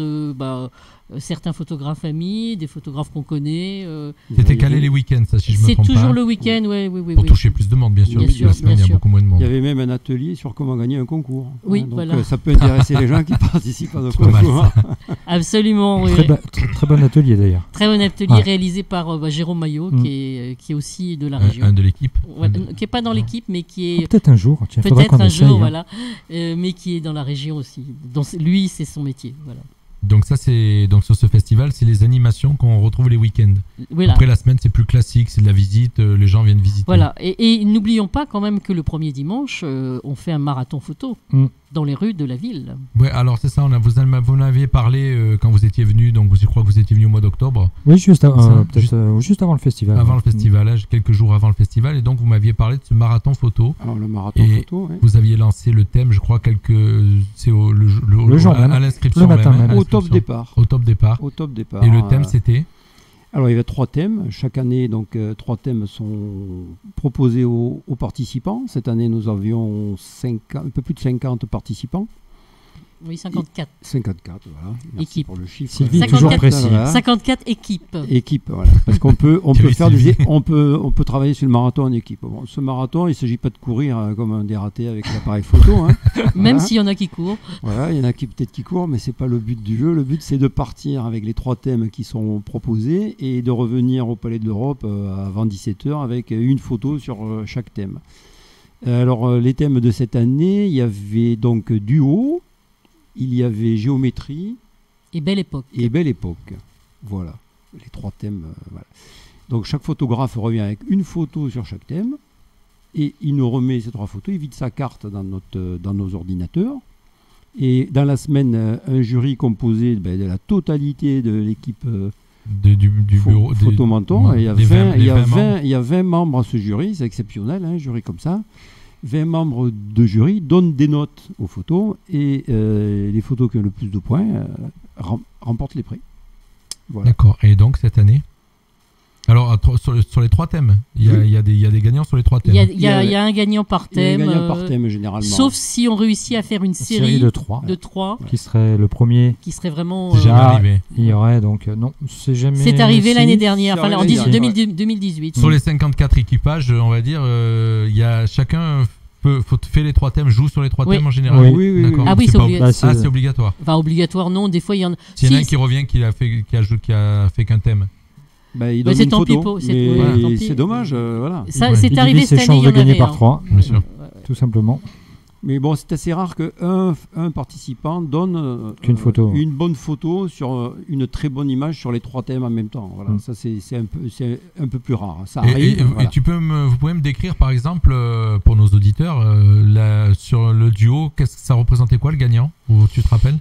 certains photographes amis, des photographes qu'on connaît. C'était calé les week-ends, ça, si je me trompe pas. C'est toujours le week-end, oui. Pour toucher plus de monde, bien sûr. Parce que la semaine, il y a beaucoup moins de monde. Il y avait même un atelier sur comment gagner un concours. Oui, donc, voilà. Ça peut intéresser les gens qui participent à nos concours. Absolument, oui. Très bon atelier, d'ailleurs. Très bon atelier réalisé par Jérôme Maillot, qui est aussi de la région. Un de l'équipe. Qui n'est pas dans l'équipe, mais qui est... peut-être un jour. Peut-être un jour, voilà. Mais qui est dans la région aussi. Donc, lui, c'est son métier, voilà. Donc ça, sur ce festival, c'est les animations qu'on retrouve les week-ends. Voilà. Après la semaine, c'est plus classique, c'est de la visite, les gens viennent visiter. Voilà, et n'oublions pas quand même que le premier dimanche, on fait un marathon photo dans les rues de la ville. Ouais, alors c'est ça, vous en aviez parlé quand vous étiez venu, donc je crois que vous étiez venu au mois d'octobre. Oui, juste avant le festival. Avant le festival, quelques jours avant le festival, et donc vous m'aviez parlé de ce marathon photo. Alors le marathon photo, oui. Vous aviez lancé le thème, je crois, c'est le jour à l'inscription le matin même. Au top départ. Au top départ. Et le thème, c'était Alors, il y avait 3 thèmes. Chaque année, donc, 3 thèmes sont proposés aux participants. Cette année, nous avions un peu plus de 50 participants. Oui, 54. 54, voilà. Merci équipes. pour le chiffre. Sylvie, toujours précis. Voilà. 54 équipes. Équipe, voilà. Parce qu'on peut faire on peut travailler sur le marathon en équipe. Bon, ce marathon, il ne s'agit pas de courir comme un dératé avec l'appareil photo. Hein. Même s'il y en a qui courent. Voilà, il y en a qui peut-être qui courent, mais c'est pas le but du jeu. Le but, c'est de partir avec les 3 thèmes qui sont proposés et de revenir au Palais de l'Europe avant 17h avec une photo sur chaque thème. Alors, les thèmes de cette année, il y avait donc duo, il y avait géométrie et belle époque. Voilà, les 3 thèmes. Voilà. Donc chaque photographe revient avec une photo sur chaque thème et il nous remet ces 3 photos, il vide sa carte dans nos ordinateurs. Et dans la semaine, un jury composé de la totalité de l'équipe du bureau Photomenton. Il y a 20 membres à ce jury, c'est exceptionnel, un jury comme ça. 20 membres de jury donnent des notes aux photos et les photos qui ont le plus de points remportent les prix. Voilà. D'accord. Et donc cette année, alors sur les 3 thèmes, il y a des gagnants sur les 3 thèmes. Il y a un gagnant par thème. Il y a un gagnant par thème généralement. Sauf si on réussit à faire une série de 3. Qui serait le premier. Qui serait vraiment. C'est jamais arrivé. Il y aurait donc non, c'est jamais. C'est arrivé l'année dernière, enfin en 2018. Sur les 54 équipages, on va dire, il y a chacun fait les 3 thèmes, joue sur les 3 thèmes en général. Oui. D'accord. Ah oui, c'est obligatoire. Enfin obligatoire, non. Des fois il y en a. S'il y en a un qui revient, qui a fait qu'un thème. Il donne une photo. C'est dommage, voilà. Ça, c'est arrivé cette année, il y en avait. Gagner par 3, bien sûr. Tout simplement. Mais bon, c'est assez rare qu'un participant donne une bonne photo sur une très bonne image sur les 3 thèmes en même temps. Voilà. Ça, c'est un peu plus rare. Ça arrive. Voilà. Et vous pouvez me décrire, par exemple, pour nos auditeurs, sur le duo, qu'est-ce que ça représentait quoi le gagnant? Tu te rappelles?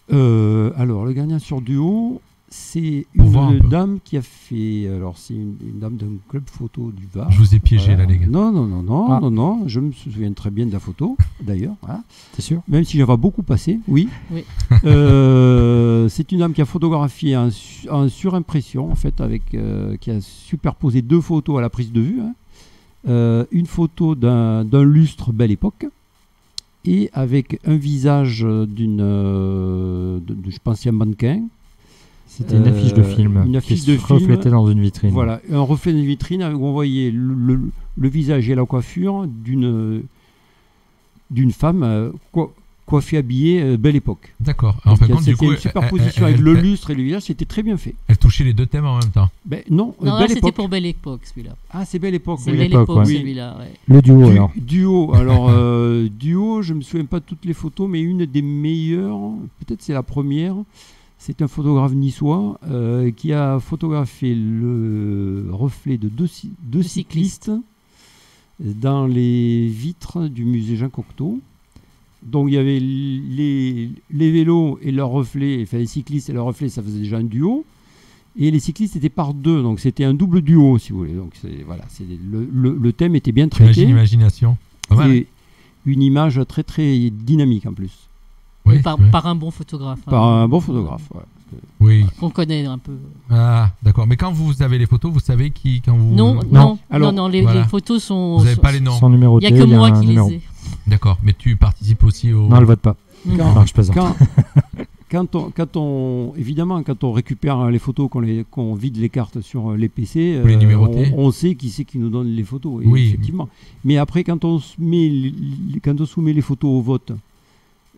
Alors, le gagnant sur duo, c'est une dame qui a fait. Alors, c'est une dame d'un club photo du Var. Je vous ai piégé là, les gars. Non. Je me souviens très bien de la photo, d'ailleurs. Voilà. T'es sûr? Même si j'en vois beaucoup passer, oui. C'est une dame qui a photographié en surimpression, en fait, qui a superposé 2 photos à la prise de vue. Hein. Une photo d'un lustre Belle Époque et avec un visage je pense, un mannequin. C'était une affiche de film qui se reflétait dans une vitrine. Voilà, un reflet d'une vitrine où on voyait le visage et la coiffure d'une femme coiffée, habillée Belle Époque. D'accord. C'était une superposition avec le lustre et le visage, c'était très bien fait. Elle touchait les 2 thèmes en même temps. Non, c'était pour Belle Époque celui-là. Ah, c'est Belle Époque. C'est Belle Époque celui-là. Ouais. Le duo alors. Duo, je me souviens pas de toutes les photos, mais une des meilleures, peut-être c'est la première. C'est un photographe niçois qui a photographié le reflet de deux cyclistes dans les vitres du musée Jean Cocteau. Donc il y avait les vélos et leurs reflets, enfin les cyclistes et leurs reflets, ça faisait déjà un duo. Et les cyclistes étaient par 2, donc c'était un double duo si vous voulez. Donc le thème était bien traité. Imagination. Et une image très très dynamique en plus. Oui, par un bon photographe. Par un bon photographe, ouais. Oui. Qu'on connaît un peu. Ah, d'accord. Mais quand vous avez les photos, vous savez qui quand vous. Non, les photos sont. Vous n'avez pas les noms. Sont numérotés. Il n'y a que moi qui les ai. D'accord. Mais tu participes aussi au. Non, elle vote pas. Non, je plaisante. Évidemment, quand on récupère les photos, qu'on vide les cartes sur les PC, on sait qui c'est qui nous donne les photos. Oui. Effectivement. Mais après, quand on soumet les photos au vote.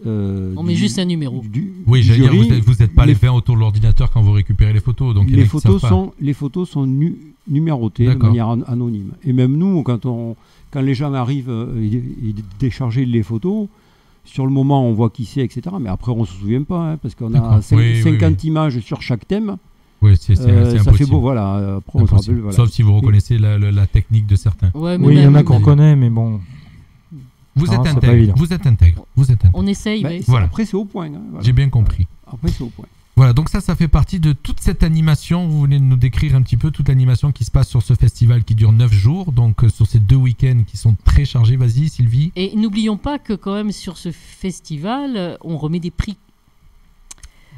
On met juste un numéro. Oui, j'allais dire, vous n'êtes pas les 20 autour de l'ordinateur quand vous récupérez les photos. Donc les photos sont numérotées de manière anonyme. Et même nous, quand les gens arrivent et décharger les photos, sur le moment, on voit qui c'est, etc. Mais après, on ne se souvient pas, hein, parce qu'on a 50 images sur chaque thème. Oui, c'est ça impossible. Fait beau, voilà. Après, on se rappelle, voilà. Sauf si vous reconnaissez la technique de certains. Ouais, oui, il y en a qu'on reconnaît, mais bon. Vous êtes intègre. On essaye. Voilà. Après, c'est au point. Hein, voilà. J'ai bien compris. Après, c'est au point. Voilà, donc ça fait partie de toute cette animation. Vous venez de nous décrire un petit peu toute l'animation qui se passe sur ce festival qui dure 9 jours, donc sur ces 2 week-ends qui sont très chargés. Vas-y, Sylvie. Et n'oublions pas que quand même sur ce festival, on remet des prix.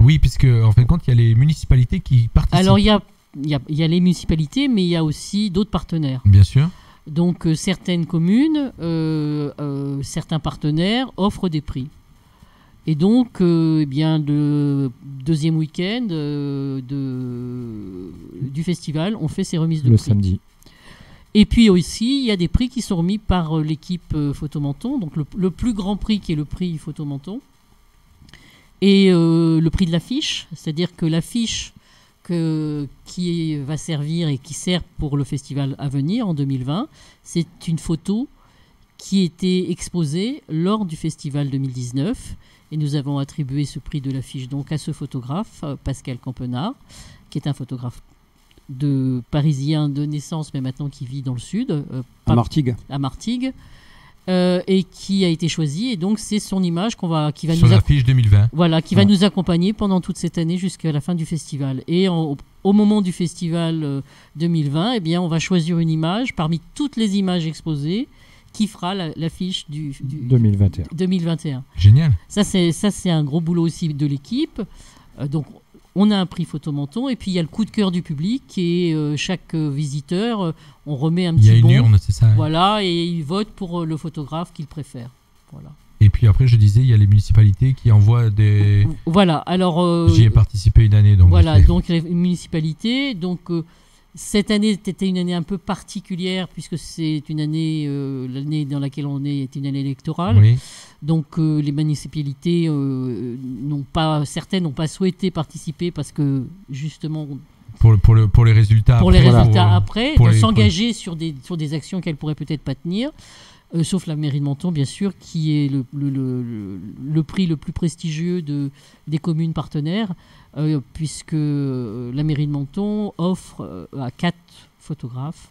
Oui, puisque en fin de compte, il y a les municipalités qui participent. Alors il y a y a les municipalités, mais il y a aussi d'autres partenaires. Bien sûr. Donc certaines communes, certains partenaires offrent des prix. Et donc, le deuxième week-end du festival, on fait ces remises de prix. Le samedi. Et puis aussi, il y a des prix qui sont remis par l'équipe Photomenton. Donc le plus grand prix qui est le prix Photomenton. Et le prix de l'affiche, c'est-à-dire que l'affiche qui va servir et qui sert pour le festival à venir en 2020, c'est une photo qui était exposée lors du festival 2019. Et nous avons attribué ce prix de l'affiche donc à ce photographe, Pascal Campenard, qui est un photographe parisien de naissance, mais maintenant qui vit dans le sud. À Martigues. À Martigues. Et qui a été choisi. Et donc, c'est son image qui va sur l'affiche 2020. Voilà, qui va nous accompagner pendant toute cette année jusqu'à la fin du festival. Et au moment du festival 2020, eh bien, on va choisir une image parmi toutes les images exposées qui fera l'affiche du 2021. Génial. Ça, c'est un gros boulot aussi de l'équipe. Donc, on a un prix Photomenton et puis il y a le coup de cœur du public et chaque visiteur, on remet un petit bon. Il y a une urne, c'est ça. Voilà, et il vote pour le photographe qu'il préfère. Voilà. Et puis après, je disais, il y a les municipalités qui envoient des... Voilà, alors... J'y ai participé une année. Donc voilà, donc les municipalités, donc... cette année était une année un peu particulière puisque c'est une année, l'année dans laquelle on est une année électorale. Oui. Donc les municipalités certaines n'ont pas souhaité participer parce que justement pour les résultats après, s'engager sur des actions qu'elles pourraient peut-être pas tenir. Sauf la mairie de Menton, bien sûr, qui est le prix le plus prestigieux des communes partenaires, puisque la mairie de Menton offre à 4 photographes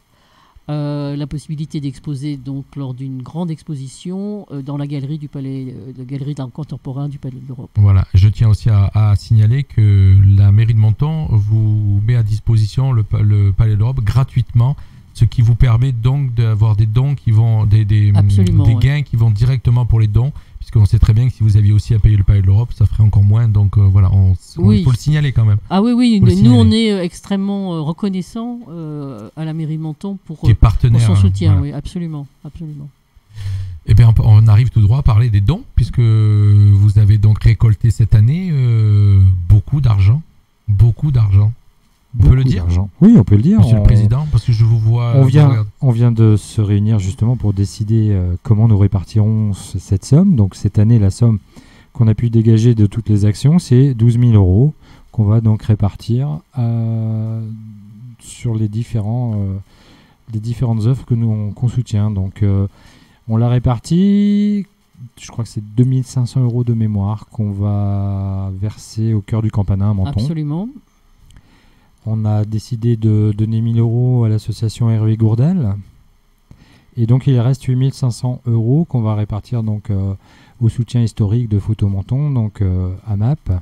la possibilité d'exposer donc lors d'une grande exposition dans la galerie d'art contemporain du Palais de l'Europe. Voilà, je tiens aussi à signaler que la mairie de Menton vous met à disposition le Palais de l'Europe gratuitement. Ce qui vous permet donc d'avoir des dons qui vont des gains qui vont directement pour les dons, puisqu'on sait très bien que si vous aviez aussi à payer le Palais de l'Europe, ça ferait encore moins. Donc voilà, il faut le signaler quand même. Ah oui, nous on est extrêmement reconnaissants à la mairie de Menton pour son soutien. Voilà. Oui, absolument. Eh bien, on arrive tout droit à parler des dons, puisque vous avez donc récolté cette année beaucoup d'argent. On peut le dire ? Oui, on peut le dire. Monsieur le Président, parce que je vous vois... On vient de se réunir justement pour décider comment nous répartirons cette somme. Donc cette année, la somme qu'on a pu dégager de toutes les actions, c'est 12 000 € qu'on va donc répartir sur les différentes œuvres qu'on soutient. Donc on l'a réparti, je crois que c'est 2 500 € de mémoire qu'on va verser au cœur du Campanin à Menton. Absolument. On a décidé de donner 1 000 € à l'association Hervé Gourdel. Et donc, il reste 8 500 € qu'on va répartir donc, au soutien historique de Photomenton, donc à MAP.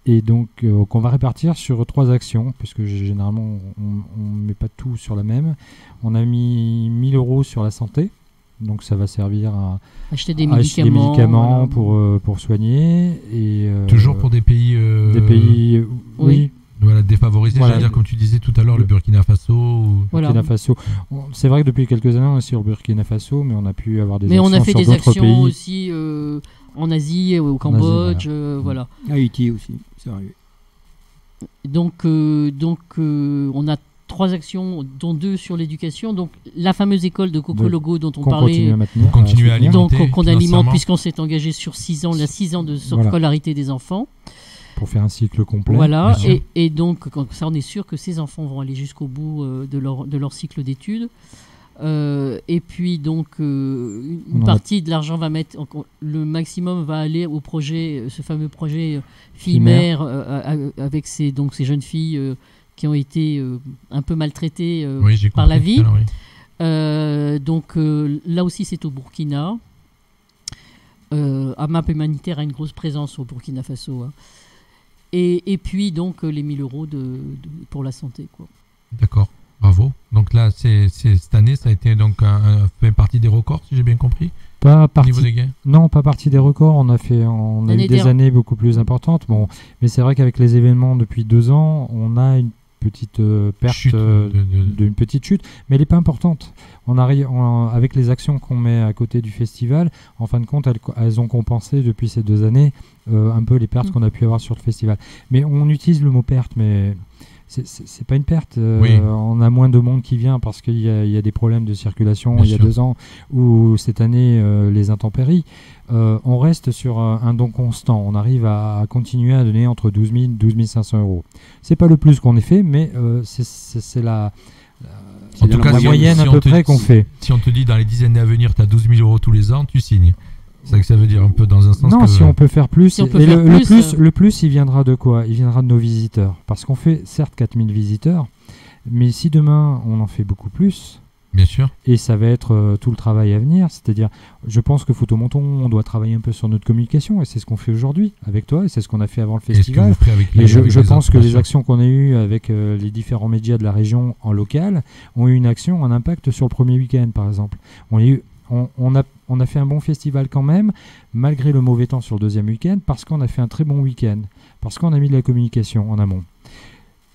Et donc, qu'on va répartir sur 3 actions, puisque généralement, on ne met pas tout sur la même. On a mis 1 000 € sur la santé. Donc, ça va servir à acheter des médicaments voilà. pour soigner. Et, toujours pour des pays... Oui. Voilà, défavorisés, c'est-à-dire comme tu disais tout à l'heure, le Burkina Faso. Burkina Faso. C'est vrai que depuis quelques années, on est sur Burkina Faso, mais on a pu avoir des actions on a fait sur des d'autres actions pays. aussi en Asie, au Cambodge, voilà. Haïti aussi, c'est vrai. Donc on a 3 actions, dont 2 sur l'éducation. Donc la fameuse école de Cocologo dont on parlait, continue à alimenter. Donc qu'on alimente puisqu'on s'est engagé sur 6 ans, 6 ans de scolarité des enfants. Pour faire un cycle complet. Voilà, et donc comme ça on est sûr que ces enfants vont aller jusqu'au bout de leur cycle d'études. Et puis donc une partie de l'argent va mettre, le maximum va aller au projet, ce fameux projet Filles-Mères avec ces jeunes filles qui ont été un peu maltraitées par la vie. Donc là aussi c'est au Burkina. AMAP Humanitaire a une grosse présence au Burkina Faso. Et puis donc les 1 000 € pour la santé, quoi. D'accord, bravo. Donc là, cette année, ça a été donc fait partie des records, si j'ai bien compris. Pas partie. Au niveau des gains. Non, pas partie des records. On a eu des années beaucoup plus importantes. Bon, mais c'est vrai qu'avec les événements depuis 2 ans, on a petite perte, d'une petite chute, mais elle n'est pas importante. Avec les actions qu'on met à côté du festival, en fin de compte, elles ont compensé depuis ces 2 années un peu les pertes qu'on a pu avoir sur le festival. Mais on utilise le mot perte, mais c'est pas une perte. On a moins de monde qui vient parce qu'il y a des problèmes de circulation. Bien il y a sûr. 2 ans ou cette année les intempéries. On reste sur un don constant. On arrive à continuer à donner entre 12 000 et 12 500 euros. C'est pas le plus qu'on ait fait, mais c'est la moyenne à peu près qu'on fait. Si on te dit dans les 10 années à venir, tu as 12 000 euros tous les ans, tu signes. C'est ça que ça veut dire un peu dans un sens. Non, si on peut faire plus. Si le plus, il viendra de quoi? Il viendra de nos visiteurs. Parce qu'on fait certes 4000 visiteurs, mais si demain on en fait beaucoup plus, bien sûr. Et ça va être tout le travail à venir. C'est-à-dire, je pense que Photomenton, on doit travailler un peu sur notre communication, et c'est ce qu'on fait aujourd'hui avec toi, et c'est ce qu'on a fait avant le festival. Et je pense que les actions qu'on a eues avec les différents médias de la région en local ont eu une action, un impact sur le premier week-end, par exemple. On a fait un bon festival quand même, malgré le mauvais temps sur le deuxième week-end, parce qu'on a fait un très bon week-end, parce qu'on a mis de la communication en amont.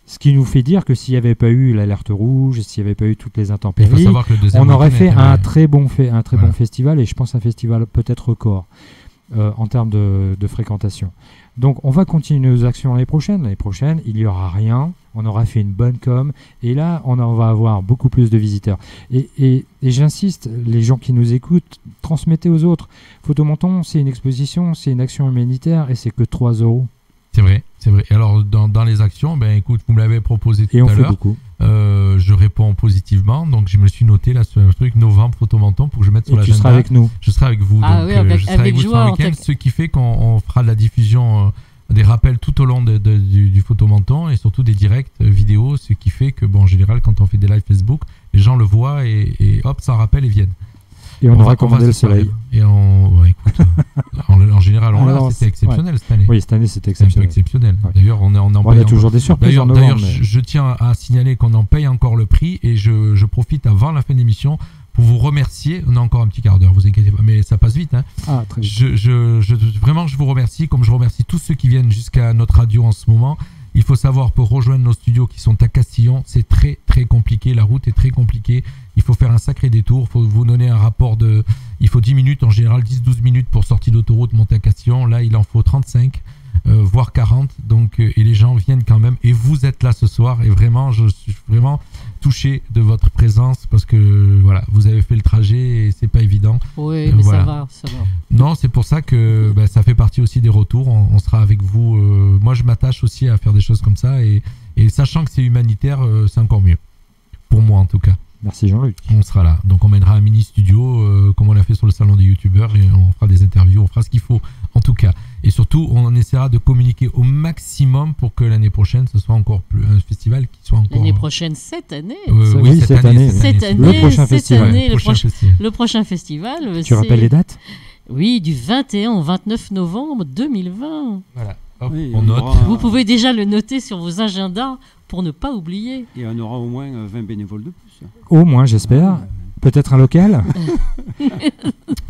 Ce qui nous fait dire que s'il n'y avait pas eu l'alerte rouge, s'il n'y avait pas eu toutes les intempéries, on aurait fait un très bon festival, et je pense un festival peut-être record en termes de fréquentation. Donc on va continuer nos actions l'année prochaine. L'année prochaine, il n'y aura rien. On aura fait une bonne com. Et là, on va avoir beaucoup plus de visiteurs. Et j'insiste, les gens qui nous écoutent, transmettez aux autres. Photomenton, c'est une exposition, c'est une action humanitaire et c'est que 3 €. C'est vrai, c'est vrai. Et alors, dans les actions, écoute, vous me l'avez proposé tout à l'heure. Et on fait beaucoup. Je réponds positivement. Donc, je me suis noté là sur un truc novembre Photomenton pour que je mette sur l'agenda. Tu seras avec nous. Je serai avec vous. Ah, donc, oui, je serai avec vous joie, sur le week-end. Ce qui fait qu'on fera de la diffusion, des rappels tout au long du Photomenton et surtout des directs vidéo. Ce qui fait que, en général, quand on fait des lives Facebook, les gens le voient et hop, ça rappelle et viennent. Et on aura commandé le soleil. Et écoute, en général, c'était exceptionnel cette année. Oui, cette année, c'était exceptionnel. Ouais. D'ailleurs, on a toujours des surprises. D'ailleurs, je tiens à signaler qu'on en paye encore le prix et je profite avant la fin de l'émission pour vous remercier. On a encore un petit quart d'heure, vous inquiétez pas, mais ça passe vite. Hein. Ah, très vite. Vraiment, je vous remercie, comme je remercie tous ceux qui viennent jusqu'à notre radio en ce moment. Il faut savoir, pour rejoindre nos studios qui sont à Castillon, c'est très très compliqué, la route est très compliquée, il faut faire un sacré détour, il faut vous donner un rapport il faut 10 minutes, en général 10-12 minutes pour sortir d'autoroute, monter à Castillon, là il en faut 35, voire 40, donc, et les gens viennent quand même, et vous êtes là ce soir, et vraiment, je suis vraiment touché de votre présence, parce que voilà, vous avez fait le trajet, et c'est pas évident. Oui, mais voilà. ça va. Non, c'est pour ça que ça fait partie aussi des retours. On sera avec vous. Moi, je m'attache aussi à faire des choses comme ça. Et sachant que c'est humanitaire, c'est encore mieux. Pour moi, en tout cas. Merci Jean-Luc. On sera là. Donc, on mènera un mini-studio, comme on l'a fait sur le salon des youtubeurs. Et on fera des interviews. On fera ce qu'il faut, en tout cas. Et surtout, on essaiera de communiquer au maximum pour que l'année prochaine, ce soit encore plus un festival qui soit encore... L'année prochaine, cette année. Oui, cette année. Le prochain festival. Le prochain festival. Tu rappelles les dates ? Oui, du 21 au 29 novembre 2020. Voilà. Hop, oui, on note. Vous pouvez déjà le noter sur vos agendas pour ne pas oublier. Et on aura au moins 20 bénévoles de plus. Au moins, j'espère. Peut-être un local.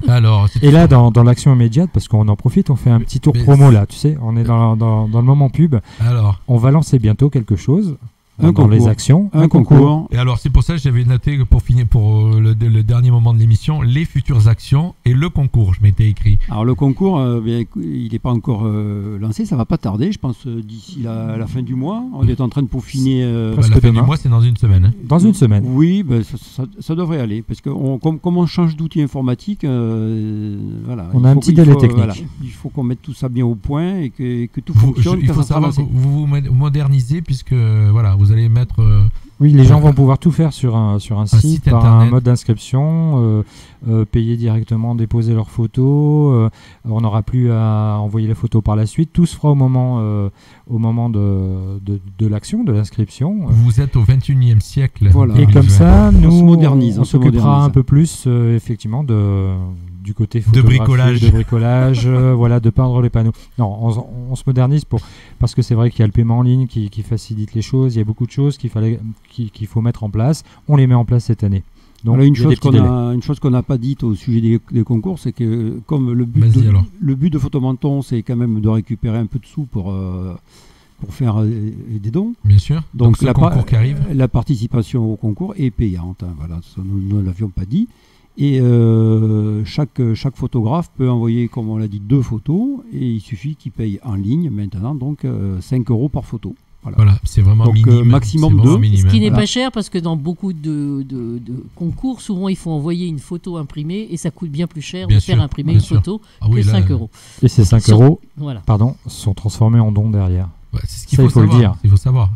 Alors, et là, dans l'action immédiate, parce qu'on en profite, on fait un petit tour promo là, tu sais, on est dans le moment pub. Alors, on va lancer bientôt quelque chose. Dans les actions, un concours. Et alors c'est pour ça que j'avais noté pour finir pour le dernier moment de l'émission les futures actions et le concours. Je m'étais écrit. Alors le concours, il n'est pas encore lancé, ça va pas tarder. Je pense d'ici la fin du mois. On est en train de peaufiner. La fin du mois, c'est dans une semaine. Hein. Dans une semaine. Oui, ça devrait aller parce que comme on change d'outil informatique, voilà. On a un petit délai technique. Voilà, il faut qu'on mette tout ça bien au point et que tout fonctionne. Il faut savoir que vous vous modernisez puisque voilà. Vous allez mettre... oui, les gens vont pouvoir tout faire sur un site par internet. Un mode d'inscription, payer directement, déposer leurs photos. On n'aura plus à envoyer les photos par la suite. Tout se fera au moment de l'action, de l'inscription. Vous êtes au 21e siècle. Voilà. Et comme ça, nous, on s'occupera un peu plus, effectivement, du côté de bricolage, voilà, de peindre les panneaux. Non, on se modernise parce que c'est vrai qu'il y a le paiement en ligne qui facilite les choses. Il y a beaucoup de choses qu'il faut mettre en place. On les met en place cette année. Donc, voilà, une chose qu'on n'a pas dite au sujet des concours, c'est que comme le but de Photomenton, c'est quand même de récupérer un peu de sous pour faire des dons. Bien sûr. Donc la concours qui arrive. La participation au concours est payante. Hein, voilà, ça, nous ne l'avions pas dit. Et chaque photographe peut envoyer, comme on l'a dit, 2 photos. Et il suffit qu'il paye en ligne maintenant, donc 5 € par photo. Voilà, c'est vraiment donc, minime. Maximum 2. Ce qui n'est pas cher parce que dans beaucoup de concours, souvent il faut envoyer une photo imprimée et ça coûte bien plus cher de faire imprimer une photo que 5 €. Et ces 5 € sont transformés en dons derrière. Ouais, c'est ce qu'il faut savoir. Le dire. Il faut savoir.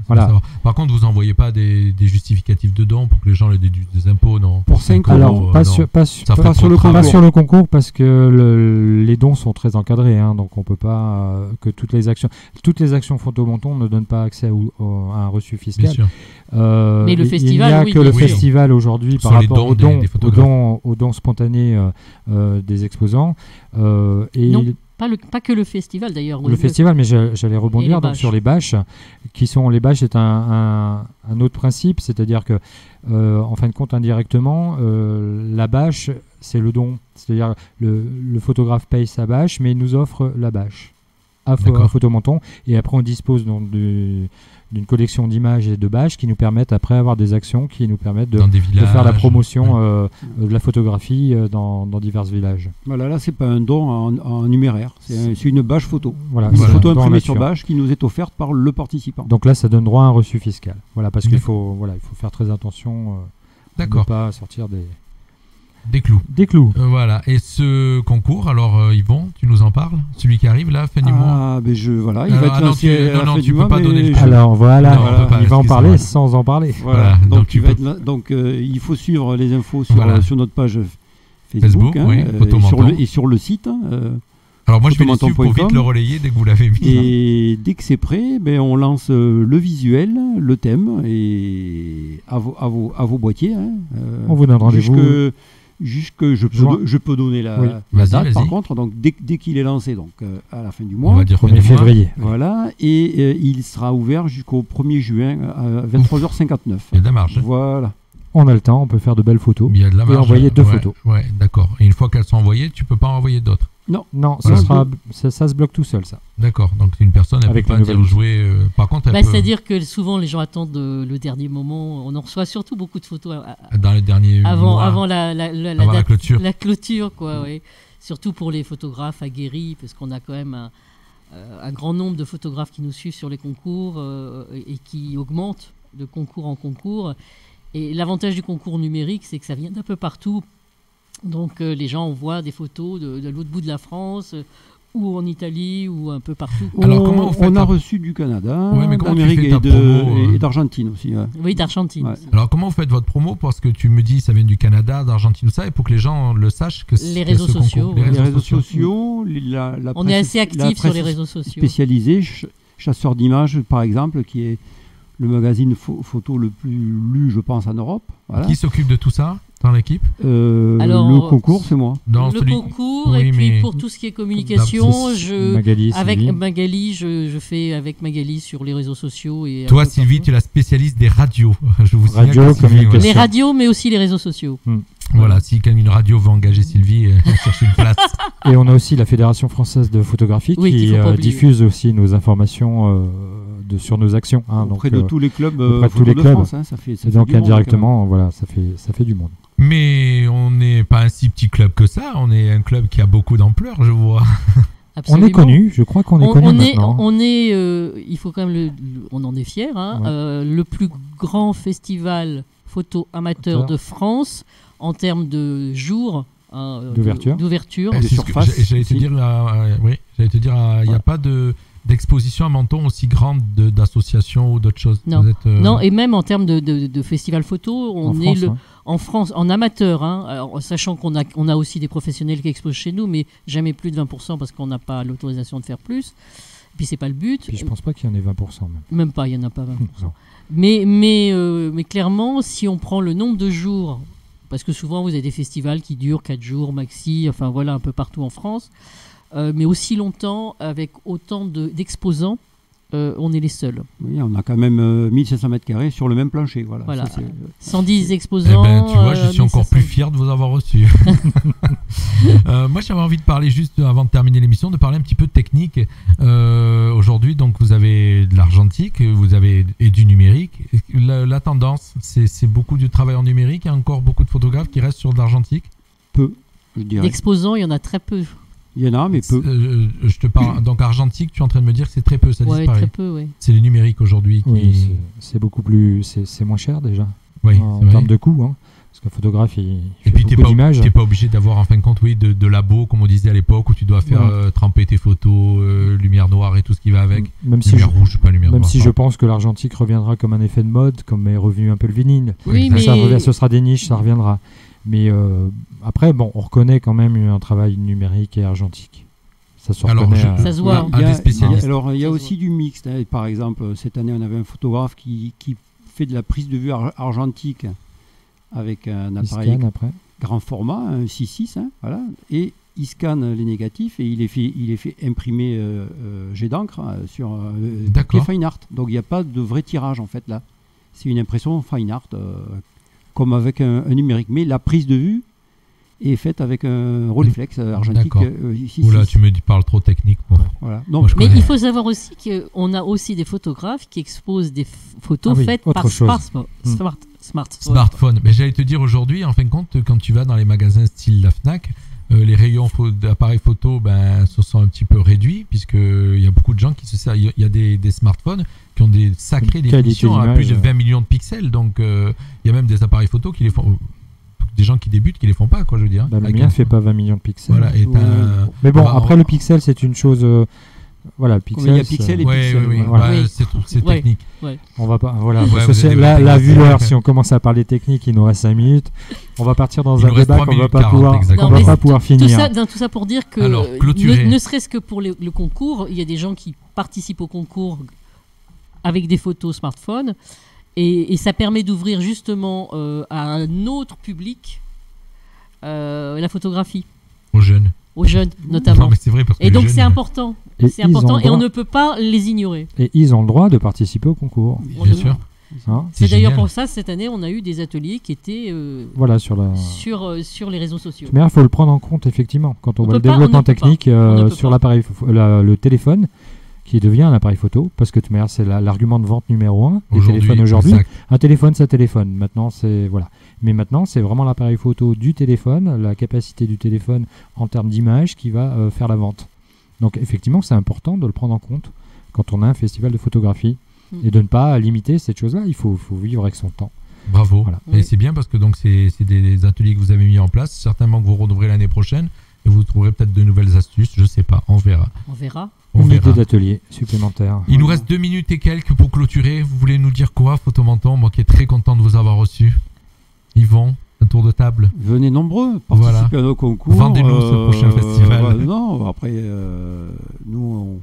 Par contre, vous n'envoyez pas des justificatifs de dons pour que les gens les déduisent des impôts, non? Pour 5 €. Alors, pas sur le concours parce que les dons sont très encadrés. Hein, donc, on ne peut pas que toutes les actions photomonton ne donnent pas accès à un reçu fiscal. Bien sûr. Mais le festival, il n'y a que le festival aujourd'hui par rapport aux dons spontanés des exposants. Non. Pas que le festival d'ailleurs. Le festival, mais j'allais rebondir donc sur les bâches. Les bâches, c'est un autre principe, c'est-à-dire que, en fin de compte, indirectement, la bâche, c'est le don. C'est-à-dire le photographe paye sa bâche, mais il nous offre la bâche à Photomonton. Et après, on dispose donc d'une collection d'images et de bâches qui nous permettent après avoir des actions qui nous permettent de faire la promotion de la photographie dans divers villages. Voilà, là c'est pas un don en numéraire, c'est une bâche photo. Voilà, une photo imprimée sur bâche qui nous est offerte par le participant. Donc là ça donne droit à un reçu fiscal. Voilà, parce qu'il faut faire très attention de ne pas sortir des clous. Voilà. Et ce concours, alors Yvon, tu nous en parles? Celui qui arrive là, fin du mois. Il va être lancé à la fin du mois. Pas donner le alors il va en parler sans en parler. Voilà. Donc il faut suivre les infos sur notre page Facebook et sur le site. Alors moi je vais les suivre pour vite le relayer dès que vous l'avez mis. Et dès que c'est prêt, on lance le visuel, le thème et à vos boîtiers. On vous donne rendez-vous. Jusque je peux donner la date par contre, donc dès qu'il est lancé, donc à la fin du mois, on va dire 1er février. Voilà, et il sera ouvert jusqu'au 1er juin à 23h59. Il y a de la marge. Voilà. On a le temps, on peut faire de belles photos. Il y a de la marge. Et envoyer 2 photos. Ouais, d'accord. Et une fois qu'elles sont envoyées, tu peux pas en envoyer d'autres. Non, ça se bloque tout seul, ça. D'accord, donc une personne, elle peut pas dire jouer. Par contre, elle peut... C'est-à-dire que souvent les gens attendent le dernier moment. On en reçoit surtout beaucoup de photos dans les derniers mois, avant la clôture. La clôture, quoi. Oui. Surtout pour les photographes aguerris, parce qu'on a quand même un grand nombre de photographes qui nous suivent sur les concours et qui augmentent de concours en concours. Et l'avantage du concours numérique, c'est que ça vient d'un peu partout. Donc les gens envoient des photos de l'autre bout de la ou en Italie ou un peu partout. Alors comment vous faites on a reçu du Canada, d'Amérique et d'Argentine aussi. Ouais. Oui, d'Argentine. Ouais. Alors comment vous faites votre promo? Parce que tu me dis ça vient du Canada, d'Argentine, tout ça, et pour que les gens le sachent que les réseaux sociaux. Les réseaux sociaux, la on est assez actifs sur les réseaux sociaux. Spécialisés, Chasseurs d'images par exemple, qui est le magazine photo le plus lu, je pense, en Europe. Voilà. Qui s'occupe de tout ça dans l'équipe? Le concours, c'est moi. Concours, et puis pour tout ce qui est communication, avec Magali, je fais avec Magali sur les réseaux sociaux. Et toi, Sylvie, tu es la spécialiste des radios. Je vous les radios, mais aussi les réseaux sociaux. Voilà, si une radio veut engager Sylvie, chercher une place. Et on a aussi la Fédération française de photographie qui diffuse aussi nos informations sur nos actions. Auprès de tous les clubs de France. Ça fait donc indirectement, ça fait du monde. Mais on n'est pas un si petit club que ça, on est un club qui a beaucoup d'ampleur, je vois. Absolument. On est connu, je crois qu'on est connu maintenant. Il faut quand même on en est fiers, le plus grand festival photo amateur de France en termes de jours d'ouverture. J'allais te dire, il n'y a pas d'exposition à Menton aussi grande d'associations ou d'autres choses. Non, et même en termes de festival photo, en France, en amateur, alors, sachant qu'on a aussi des professionnels qui exposent chez nous, mais jamais plus de 20% parce qu'on n'a pas l'autorisation de faire plus. Et puis c'est pas le but. Puis je pense pas qu'il y en ait 20% même pas, il y en a pas 20%. mais clairement, si on prend le nombre de jours, parce que souvent vous avez des festivals qui durent 4 jours maxi, enfin voilà, un peu partout en France. Mais aussi longtemps, avec autant d'exposants, on est les seuls. Oui, on a quand même 1500 mètres carrés sur le même plancher. Voilà. Ça, 110 exposants. Tu vois, je suis encore plus fier de vous avoir reçu. Moi, j'avais envie de parler juste, avant de terminer l'émission, de parler un petit peu de technique. Aujourd'hui, donc, vous avez de l'argentique, vous avez et du numérique. La tendance, c'est beaucoup de travail en numérique. Il y a encore beaucoup de photographes qui restent sur de l'argentique. Peu, je dirais. D'exposants, il y en a très peu. Il y en a, mais peu. Je te parle. Donc argentique, tu es en train de me dire que c'est très peu, ça disparaît. Très peu, oui. C'est les numériques aujourd'hui qui. Oui, c'est beaucoup plus. C'est moins cher déjà. Oui, en termes de coût. Hein, parce qu'un photographe, il et fait puis beaucoup d'images. Tu n'es pas obligé d'avoir en fin de compte de labo, comme on disait à l'époque, où tu dois faire tremper tes photos, lumière noire et tout ce qui va avec. Même lumière rouge, pas lumière noire. Même si je pense que l'argentique reviendra comme un effet de mode, comme est revenu un peu le vinyle. Oui, mais ce sera des niches, ça reviendra. Mais après, on reconnaît quand même un travail numérique et argentique. Ça se reconnaît. Ça se voit. Des spécialistes. Alors, il y a aussi du mixte. Hein. Par exemple, cette année, on avait un photographe qui fait de la prise de vue argentique avec un appareil grand format, un 6.6, hein, voilà. Et il scanne les négatifs et il les fait imprimer jet d'encre sur papier fine art. Donc, il n'y a pas de vrai tirage, en fait, là. C'est une impression fine art, comme avec un numérique. Mais la prise de vue est faite avec un Rolleiflex argentique. Oula, tu me parles trop technique. Voilà. Donc, mais il faut savoir aussi qu'on a aussi des photographes qui exposent des photos faites par smartphone. Mais j'allais te dire aujourd'hui, en fin de compte, quand tu vas dans les magasins style la Fnac, les rayons d'appareils photo se sont un petit peu réduits, puisqu'il y a beaucoup de gens qui se servent. Il y a des smartphones qui ont des sacrées définitions à plus de 20 millions de pixels. Donc, il y a même des appareils photo qui les font. Des gens qui débutent qui les font pas, quoi, je veux dire. Le mien fait pas 20 millions de pixels. Voilà, mais bon, après le pixel, c'est une chose. Voilà, pixel. Il y a pixel et pixel. C'est technique. Ouais. On va pas. Voilà. Là, vu l'heure, si on commence à parler technique, il nous reste 5 minutes. On va partir dans un débat qu'on va pas pouvoir finir. Tout ça pour dire que ne serait-ce que pour le concours, il y a des gens qui participent au concours avec des photos smartphone. Et ça permet d'ouvrir justement à un autre public la photographie. Aux jeunes notamment. Non, mais c'est vrai parce que et donc c'est important. C'est important et on ne peut pas les ignorer. Et ils ont le droit de participer au concours. Bien sûr. C'est d'ailleurs pour ça, cette année, on a eu des ateliers qui étaient sur les réseaux sociaux. Mais il faut le prendre en compte, effectivement. Quand on voit le développement technique sur l'appareil, le téléphone, qui devient un appareil photo, parce que c'est l'argument de vente numéro 1 des téléphones aujourd'hui. Un téléphone, ça téléphone. Maintenant, mais maintenant, c'est vraiment l'appareil photo du téléphone, la capacité du téléphone en termes d'image qui va faire la vente. Donc, effectivement, c'est important de le prendre en compte quand on a un festival de photographie et de ne pas limiter cette chose-là. Il faut vivre avec son temps. Bravo. Voilà. Et c'est bien parce que donc c'est des ateliers que vous avez mis en place, certainement que vous renouvellerez l'année prochaine et vous trouverez peut-être de nouvelles astuces. Je sais pas, on verra. Une idée d'atelier supplémentaire. Il nous reste 2 minutes et quelques pour clôturer. Vous voulez nous dire quoi, Photomenton? Moi qui est très content de vous avoir reçu. Yvon, un tour de table. Venez nombreux, participez à nos concours. Vendez-nous ce prochain festival. Non, après, nous,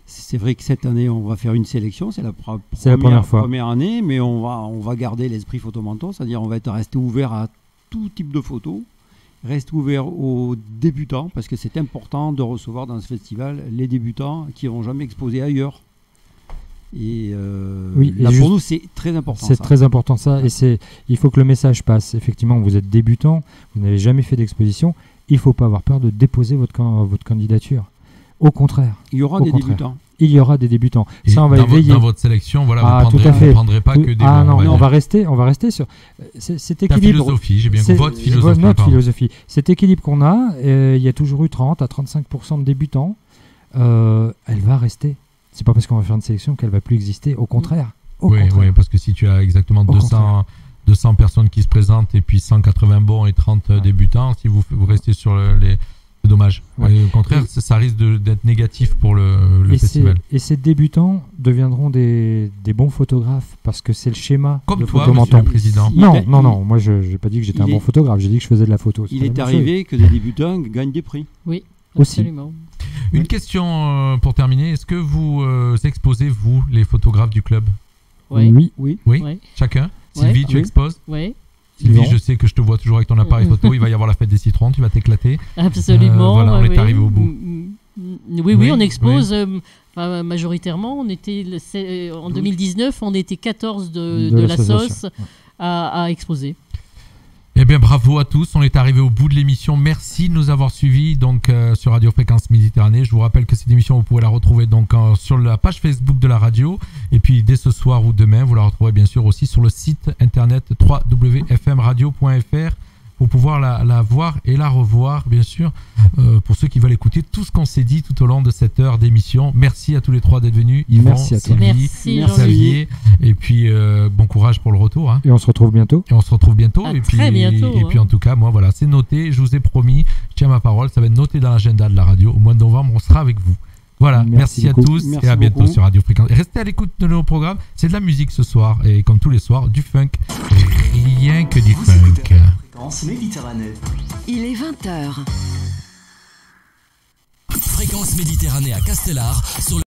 c'est vrai que cette année, on va faire une sélection. C'est la première année, mais on va garder l'esprit Photomenton, c'est-à-dire on va rester ouvert à tout type de photos. Reste ouvert aux débutants parce que c'est important de recevoir dans ce festival les débutants qui n'ont jamais exposé ailleurs. Et pour nous, c'est très important. C'est très important ça. Et il faut que le message passe. Effectivement, vous êtes débutant, vous n'avez jamais fait d'exposition. Il ne faut pas avoir peur de déposer votre candidature. Au contraire. Il y aura des débutants. Il y aura des débutants. Et ça, on va éveiller. Dans votre sélection, vous ne prendrez pas que des bons. Non, on va rester sur cet équilibre. Philosophie, j'ai bien compris. Votre philosophie. Notre philosophie. Cet équilibre qu'on a, il y a toujours eu 30 à 35% de débutants. Elle va rester. C'est pas parce qu'on va faire une sélection qu'elle va plus exister. Au contraire. Oui, parce que si tu as exactement 200 personnes qui se présentent et puis 180 bons et 30 débutants, si vous restez sur les... C'est dommage. Ouais. Au contraire, ça risque d'être négatif pour le festival. Et ces débutants deviendront des bons photographes parce que c'est le schéma. Comme toi, monsieur le président. Non. Moi, je n'ai pas dit que j'étais un bon photographe. J'ai dit que je faisais de la photo. Il est arrivé que des débutants gagnent des prix. Oui, absolument. Une question pour terminer. Est-ce que vous exposez, vous, les photographes du club? Oui. Chacun. Sylvie, tu exposes? Oui. Sylvie, je sais que je te vois toujours avec ton appareil photo. Il va y avoir la fête des citrons, tu vas t'éclater. Absolument. On est arrivé au bout. Oui, on expose. Enfin, majoritairement, on était en 2019, on était 14 de la SOS à exposer. Eh bien, bravo à tous. On est arrivé au bout de l'émission. Merci de nous avoir suivis donc, sur Radio Fréquence Méditerranée. Je vous rappelle que cette émission, vous pouvez la retrouver donc, sur la page Facebook de la radio. Et puis, dès ce soir ou demain, vous la retrouvez bien sûr aussi sur le site internet www.fmradio.fr pour pouvoir la voir et la revoir, bien sûr, pour ceux qui veulent écouter tout ce qu'on s'est dit tout au long de cette heure d'émission. Merci à tous les trois d'être venus. Yvon, Sylvie, Xavier. Et puis, bon courage pour le retour. Hein. Et on se retrouve bientôt. Très bientôt. Et puis, en tout cas, moi, voilà, c'est noté. Je vous ai promis, je tiens ma parole, ça va être noté dans l'agenda de la radio. Au mois de novembre, on sera avec vous. Voilà, merci à tous et à bientôt sur Radio Fréquence. Restez à l'écoute de nos programmes. C'est de la musique ce soir et comme tous les soirs, du funk. Rien que du funk. Fréquence Méditerranée. Il est 20h. Fréquence Méditerranée à Castellar sur le